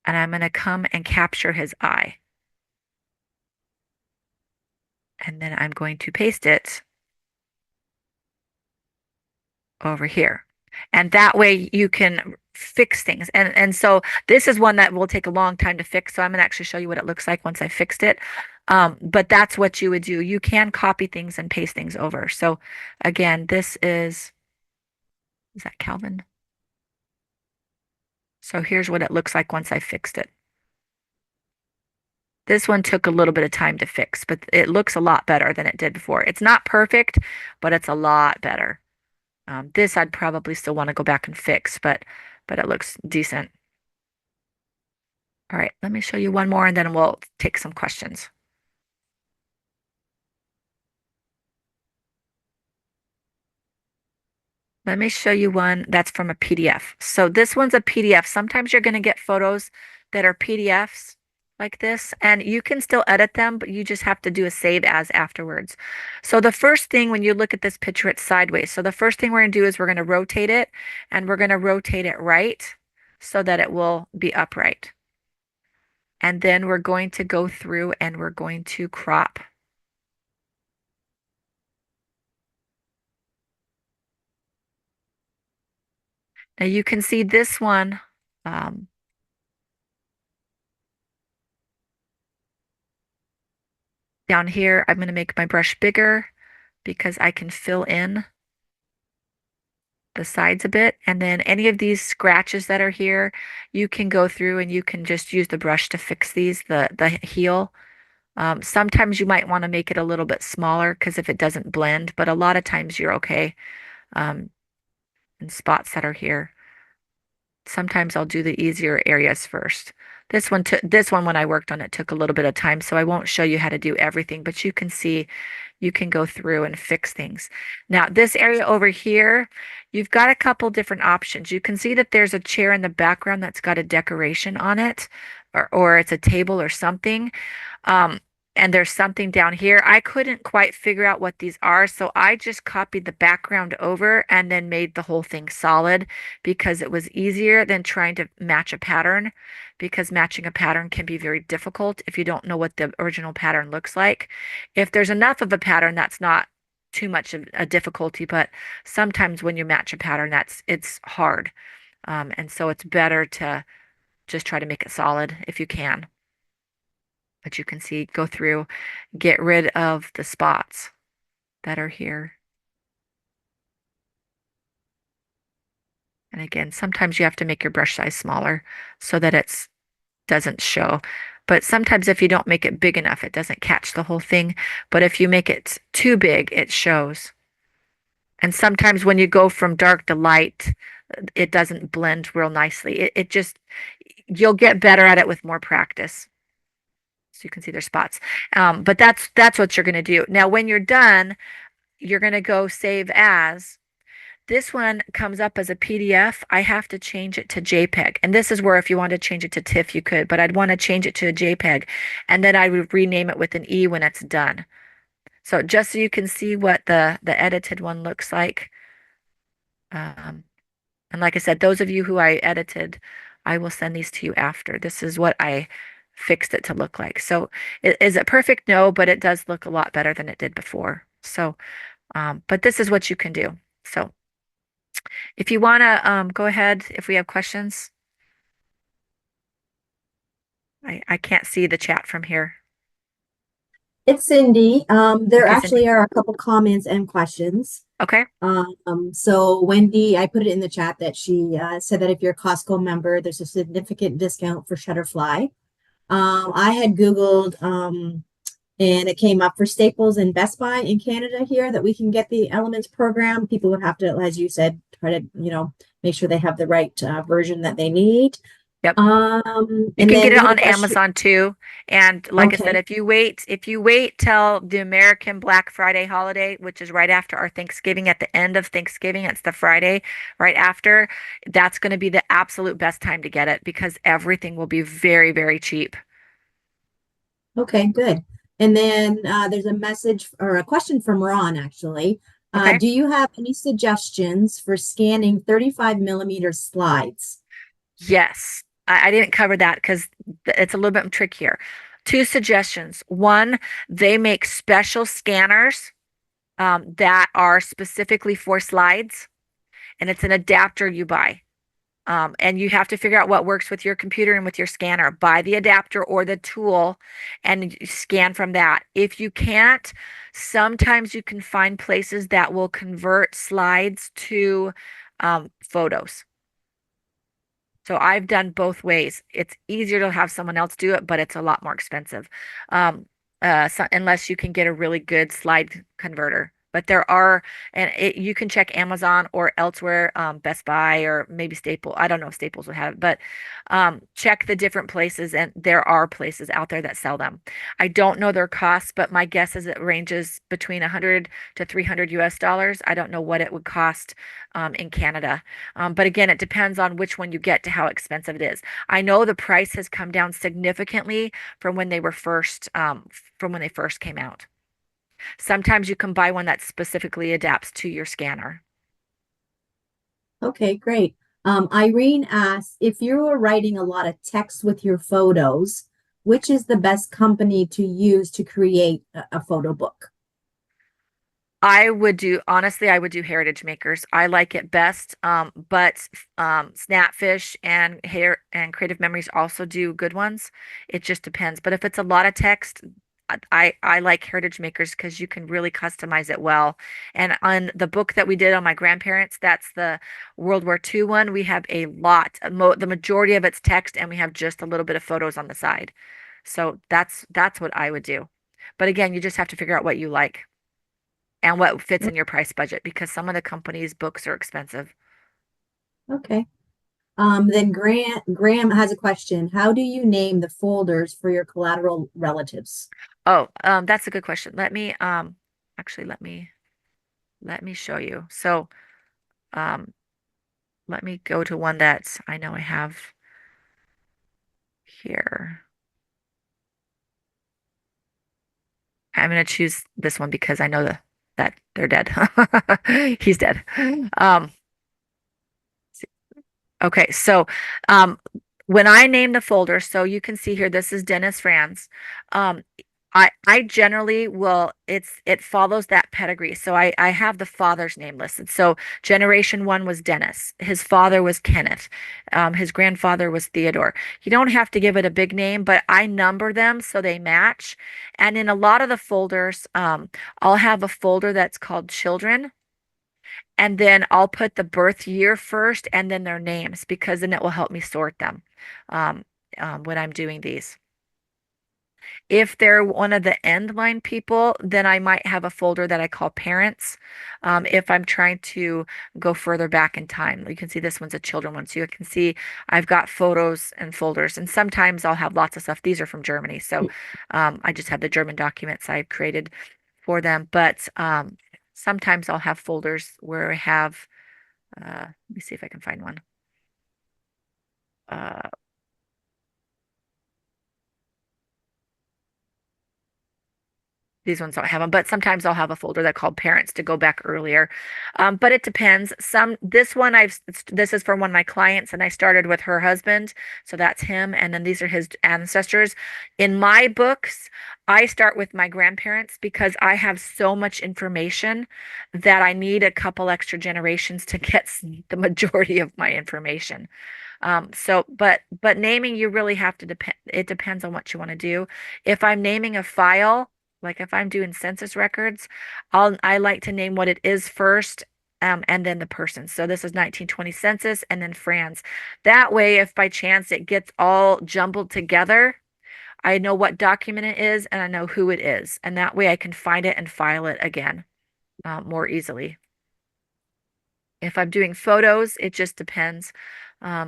and I'm going to come and capture his eye. And then I'm going to paste it over here. And that way you can fix things. And so this is one that will take a long time to fix. So I'm going to actually show you what it looks like once I fixed it. But that's what you would do. You can copy things and paste things over. So again, this is that Calvin? So here's what it looks like once I fixed it. This one took a little bit of time to fix, but it looks a lot better than it did before. It's not perfect, but it's a lot better. This I'd probably still want to go back and fix, but it looks decent. All right, let me show you one more and then we'll take some questions. Let me show you one that's from a PDF. So this one's a PDF. Sometimes you're going to get photos that are PDFs like this, and you can still edit them, but you just have to do a save as afterwards. So the first thing when you look at this picture, it's sideways. So the first thing we're going to do is we're going to rotate it, and we're going to rotate it right so that it will be upright. And then we're going to go through and we're going to crop. Now you can see this one. Down here, I'm going to make my brush bigger because I can fill in the sides a bit. And then any of these scratches that are here, you can go through and you can just use the brush to fix these, the heel. Sometimes you might want to make it a little bit smaller because if it doesn't blend, but a lot of times you're okay in spots that are here. Sometimes I'll do the easier areas first. This one when I worked on it took a little bit of time, so I won't show you how to do everything, but you can see you can go through and fix things. Now, this area over here, you've got a couple different options. You can see that there's a chair in the background that's got a decoration on it, or it's a table or something. Um, and there's something down here. I couldn't quite figure out what these are, so I just copied the background over and then made the whole thing solid because it was easier than trying to match a pattern, because matching a pattern can be very difficult if you don't know what the original pattern looks like. If there's enough of a pattern, that's not too much of a difficulty, but sometimes when you match a pattern, it's hard. And so it's better to just try to make it solid if you can. But you can see, go through, get rid of the spots that are here. And again, sometimes you have to make your brush size smaller so that it doesn't show. But sometimes if you don't make it big enough, it doesn't catch the whole thing. But if you make it too big, it shows. And sometimes when you go from dark to light, it doesn't blend real nicely. It just, you'll get better at it with more practice. So you can see their spots. But that's what you're going to do. Now, when you're done, you're going to go save as. This one comes up as a PDF. I have to change it to JPEG. And this is where if you want to change it to TIFF, you could, but I'd want to change it to a JPEG. And then I would rename it with an E when it's done. So just so you can see what the edited one looks like. Um, and like I said, those of you who I edited, I will send these to you after. This is what I fixed it to look like. So is it perfect? No, but it does look a lot better than it did before. So, but this is what you can do. So if you want to go ahead, if we have questions, I can't see the chat from here. It's Cindy. There Okay, Cindy. actually are a couple comments and questions. Okay. So Wendy, I put it in the chat that she said that if you're a Costco member, there's a significant discount for Shutterfly. I had Googled, and it came up for Staples and Best Buy in Canada here that we can get the Elements program. People would have to, as you said, try to, make sure they have the right version that they need. Yep. You And can get then it we had a on question. Amazon too. And like I said, Okay. if you wait till the American Black Friday holiday, which is right after our Thanksgiving, at the end of Thanksgiving, it's the Friday right after, that's going to be the absolute best time to get it because everything will be very, very cheap. Okay, good. And then there's a message or a question from Ron, actually. Okay. Do you have any suggestions for scanning 35 millimeter slides? Yes. I didn't cover that because it's a little bit trickier. Two suggestions. One, they make special scanners that are specifically for slides, and it's an adapter you buy. And you have to figure out what works with your computer and with your scanner. Buy the adapter or the tool and scan from that. If you can't, sometimes you can find places that will convert slides to photos. So I've done both ways. It's easier to have someone else do it, but it's a lot more expensive. Unless you can get a really good slide converter. But there are, you can check Amazon or elsewhere, Best Buy or maybe Staples. I don't know if Staples would have it, but check the different places, and there are places out there that sell them. I don't know their costs, but my guess is it ranges between 100 to 300 US dollars. I don't know what it would cost in Canada. But again, it depends on which one you get to how expensive it is. I know the price has come down significantly from when they were from when they first came out. Sometimes you can buy one that specifically adapts to your scanner. Okay, great. Irene asks, if you are writing a lot of text with your photos, which is the best company to use to create a photo book? Honestly, I would do Heritage Makers. I like it best. But Snapfish and Hair and Creative Memories also do good ones. It just depends. But if it's a lot of text, I like Heritage Makers because you can really customize it well. And on the book that we did on my grandparents, that's the World War II one. We have a lot, the majority of it's text, and we have just a little bit of photos on the side. So that's what I would do. But again, you just have to figure out what you like and what fits in your price budget because some of the companies' books are expensive. Okay. Then Graham has a question. How do you name the folders for your collateral relatives? Oh, that's a good question. Actually let me show you. So, um, let me go to one that I know I have here. I'm gonna choose this one because I know that they're dead. He's dead. Um, Okay, so um, when I name the folder, so you can see here, this is Dennis Franz. Um, I generally will, it follows that pedigree. So I have the father's name listed. So generation one was Dennis. His father was Kenneth. His grandfather was Theodore. You don't have to give it a big name, but I number them so they match. And in a lot of the folders, I'll have a folder that's called children. And then I'll put the birth year first and then their names because then it will help me sort them um, when I'm doing these. If they're one of the end line people, then I might have a folder that I call parents. If I'm trying to go further back in time, you can see this one's a children one. So you can see I've got photos and folders, and sometimes I'll have lots of stuff. These are from Germany. So I just have the German documents I've created for them. But sometimes I'll have folders where I have let me see if I can find one. Uh, These ones don't have them, but sometimes I'll have a folder that called parents to go back earlier. But it depends. This one this is for one of my clients, and I started with her husband. So that's him. And then these are his ancestors. In my books, I start with my grandparents because I have so much information that I need a couple extra generations to get the majority of my information. But naming, you really have to depend. It depends on what you want to do. If I'm naming a file, like if I'm doing census records, I like to name what it is first, and then the person. So this is 1920 census, and then France. That way, if by chance it gets all jumbled together, I know what document it is and I know who it is, and that way I can find it and file it again, more easily. If I'm doing photos, it just depends.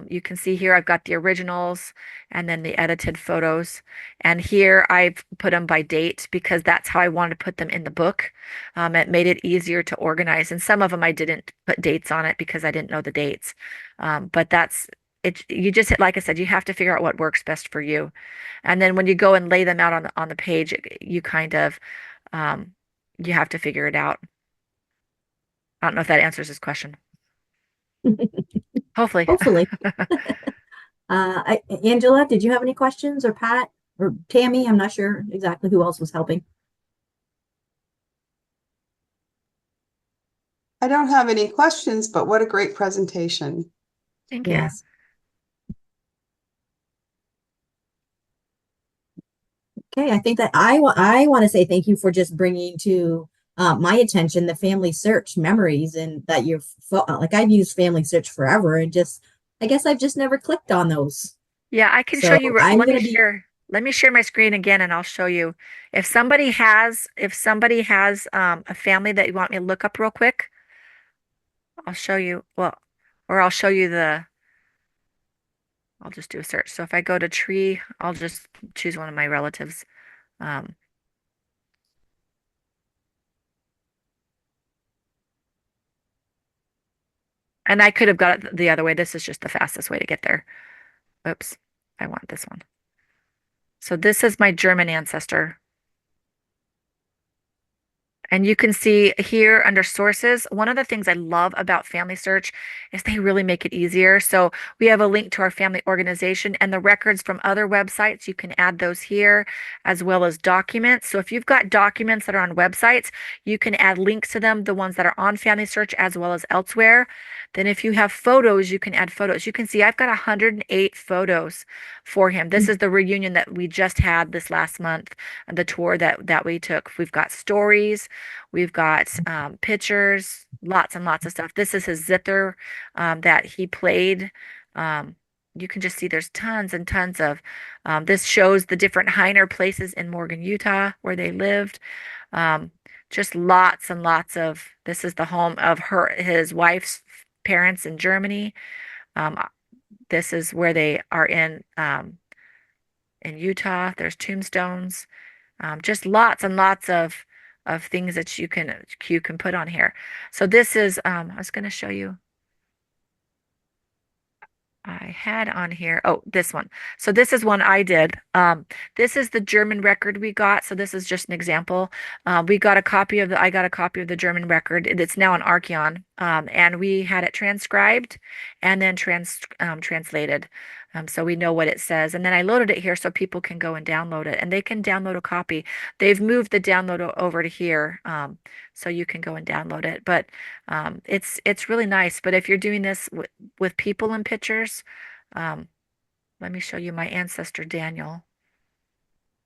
You can see here I've got the originals and then the edited photos. And here I've put them by date because that's how I wanted to put them in the book. It made it easier to organize. And some of them I didn't put dates on it because I didn't know the dates. But that's it. You just, like I said, you have to figure out what works best for you. And then when you go and lay them out on the page, you kind of, um, you have to figure it out. I don't know if that answers this question. Hopefully. Hopefully. Angela, did you have any questions, or Pat or Tammy? I'm not sure exactly who else was helping. I don't have any questions, but what a great presentation. Thank you. Yes. Okay, I think that I want to say thank you for just bringing to my attention the family search memories, and that you've like, I've used family search forever, and just I guess I've just never clicked on those. Yeah, I can show So you. I'm gonna be Let me share my screen again and I'll show you. If somebody has a family that you want me to look up real quick, I'll show you. Well, or I'll show you I'll just do a search. So if I go to tree, I'll just choose one of my relatives. Um, and I could have got it the other way. This is just the fastest way to get there. Oops, I want this one. So this is my German ancestor. And you can see here under sources, one of the things I love about Family Search is they really make it easier. So we have a link to our family organization and the records from other websites. You can add those here as well as documents. So if you've got documents that are on websites, you can add links to them, the ones that are on Family Search as well as elsewhere. Then if you have photos, you can add photos. You can see I've got 108 photos for him. This is the reunion that we just had this last month, and the tour that we took. We've got stories. We've got pictures, lots and lots of stuff. This is his zither that he played. You can just see there's tons and tons of, this shows the different Heiner places in Morgan, Utah, where they lived. Just lots and lots of, this is the home of his wife's parents in Germany. This is where they are in Utah. There's tombstones. Just lots and lots of things that you can put on here. So this is I was going to show you. I had on here. Oh, this one. So this is one I did. This is the German record we got. So this is just an example. I got a copy of the German record. It's now on Archeon. And we had it transcribed and then translated. So we know what it says. And then I loaded it here so people can go and download it, and they can download a copy. They've moved the download over to here. So you can go and download it. But it's really nice. But if you're doing this with people and pictures, let me show you my ancestor Daniel.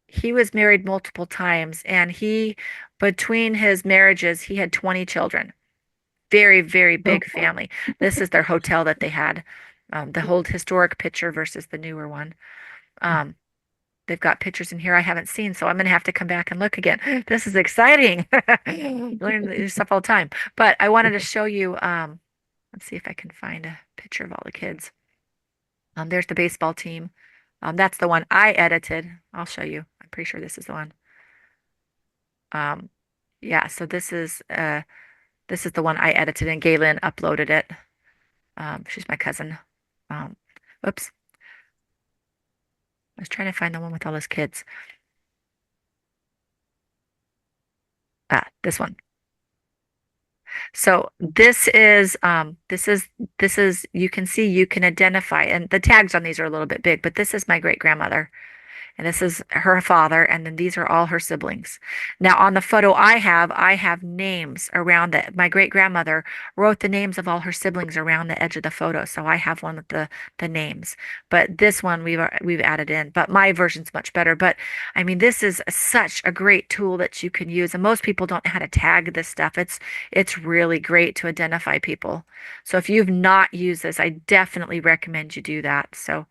He was married multiple times, and between his marriages, he had 20 children. Very, very big family. This is their hotel that they had. The old historic picture versus the newer one. They've got pictures in here I haven't seen, so I'm going to have to come back and look again. This is exciting. Learn this stuff all the time. But I wanted to show you, let's see if I can find a picture of all the kids. There's the baseball team. That's the one I edited. I'll show you. I'm pretty sure this is the one. Yeah, so this is the one I edited, and Galen uploaded it. She's my cousin. Whoops. I was trying to find the one with all his kids. This one. So this is you can see, you can identify, and the tags on these are a little bit big, but this is my great grandmother. And this is her father, and then these are all her siblings. Now, on the photo I have names around it. My great grandmother wrote the names of all her siblings around the edge of the photo, so I have one with the names. But this one we've added in. But my version's much better. But I mean, this is such a great tool that you can use, and most people don't know how to tag this stuff. It's really great to identify people. So if you've not used this, I definitely recommend you do that. So.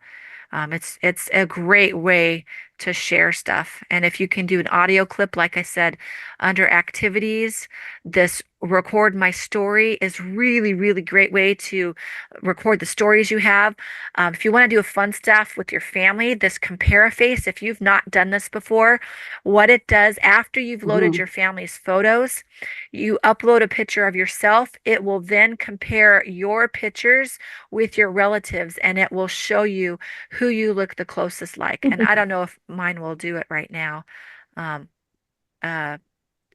It's a great way to share stuff. And if you can do an audio clip, like I said, under activities, this record my story is really, really great way to record the stories you have. If you want to do a fun stuff with your family, this compare a face, if you've not done this before, what it does after you've loaded your family's photos, you upload a picture of yourself. It will then compare your pictures with your relatives, and it will show you who you look the closest like. And I don't know if mine will do it right now. Um, uh,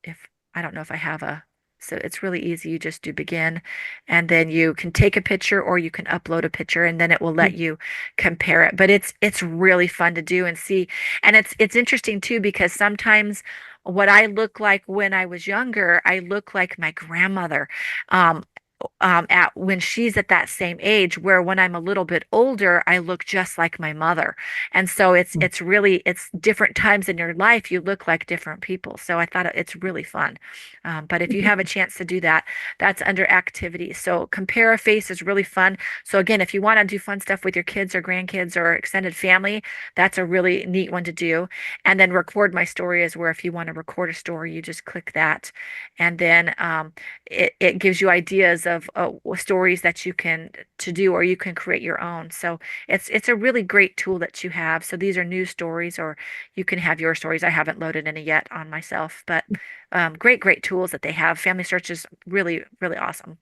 if I don't know if I have so it's really easy. You just do begin, and then you can take a picture or you can upload a picture, and then it will let you compare it. But it's really fun to do and see. And it's interesting too, because sometimes what I look like when I was younger, I look like my grandmother. Um, at when she's at that same age, where when I'm a little bit older, I look just like my mother. And so it's really, it's different times in your life, you look like different people. So I thought it's really fun. But if you have a chance to do that, that's under activities. So compare a face is really fun. So again, if you want to do fun stuff with your kids or grandkids or extended family, that's a really neat one to do. And then record my story is where if you want to record a story, you just click that. And then it gives you ideas of stories that you can to do, or you can create your own. So it's a really great tool that you have. So these are new stories, or you can have your stories. I haven't loaded any yet on myself, but great tools that they have. Family Search is really, really awesome.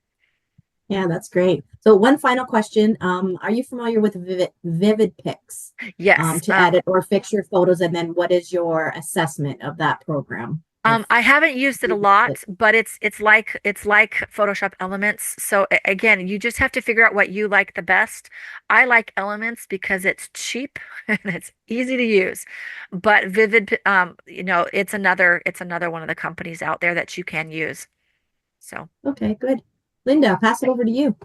Yeah, that's great. So one final question. Are you familiar with Vivid Pics Yes. to edit or fix your photos? And then what is your assessment of that program? I haven't used it a lot, but it's like Photoshop Elements. So again, you just have to figure out what you like the best. I like Elements because it's cheap and it's easy to use. But Vivid, it's another one of the companies out there that you can use. So Okay, good. Linda, I'll pass it over to you.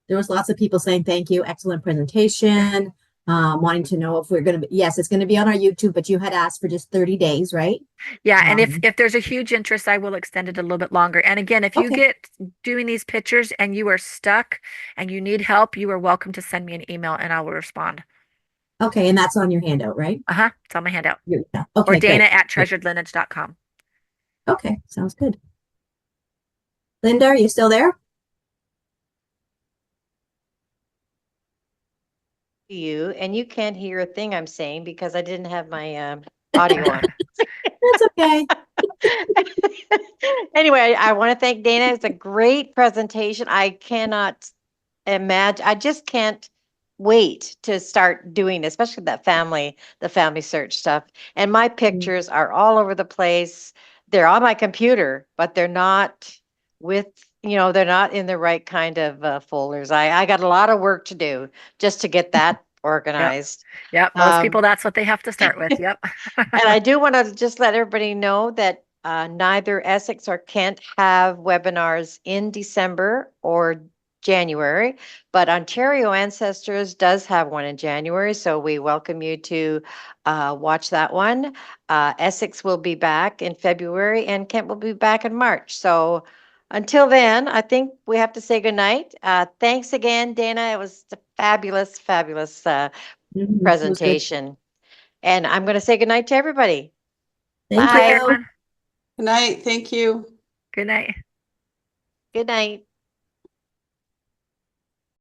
There was lots of people saying thank you, excellent presentation. Wanting to know if we're going to be, yes, it's going to be on our YouTube, but you had asked for just 30 days, right? yeah, and if there's a huge interest, I will extend it a little bit longer. And again, if you Okay. get doing these pictures and you are stuck and you need help, you are welcome to send me an email and I will respond. Okay, and that's on your handout, right? It's on my handout. Yeah. Or Okay, Dana good. at treasuredlineage.com. Okay, sounds good. Linda, are you still there? You and you can't hear a thing I'm saying because I didn't have my audio on. That's okay. Anyway, I want to thank Dana. It's a great presentation. I cannot imagine. I just can't wait to start doing, especially the family search stuff. And my pictures are all over the place. They're on my computer, but they're not with, they're not in the right kind of folders. I got a lot of work to do just to get that organized. Yep. Most people, that's what they have to start with. Yep. And I do want to just let everybody know that neither Essex or Kent have webinars in December or January, but Ontario Ancestors does have one in January, so we welcome you to watch that one. Essex will be back in February and Kent will be back in March. So until then, I think we have to say goodnight. Thanks again, Dana. It was a fabulous, fabulous presentation. And I'm going to say goodnight to everybody. Thank Bye. you. Everyone. Good night. Thank you. Good night. Good night.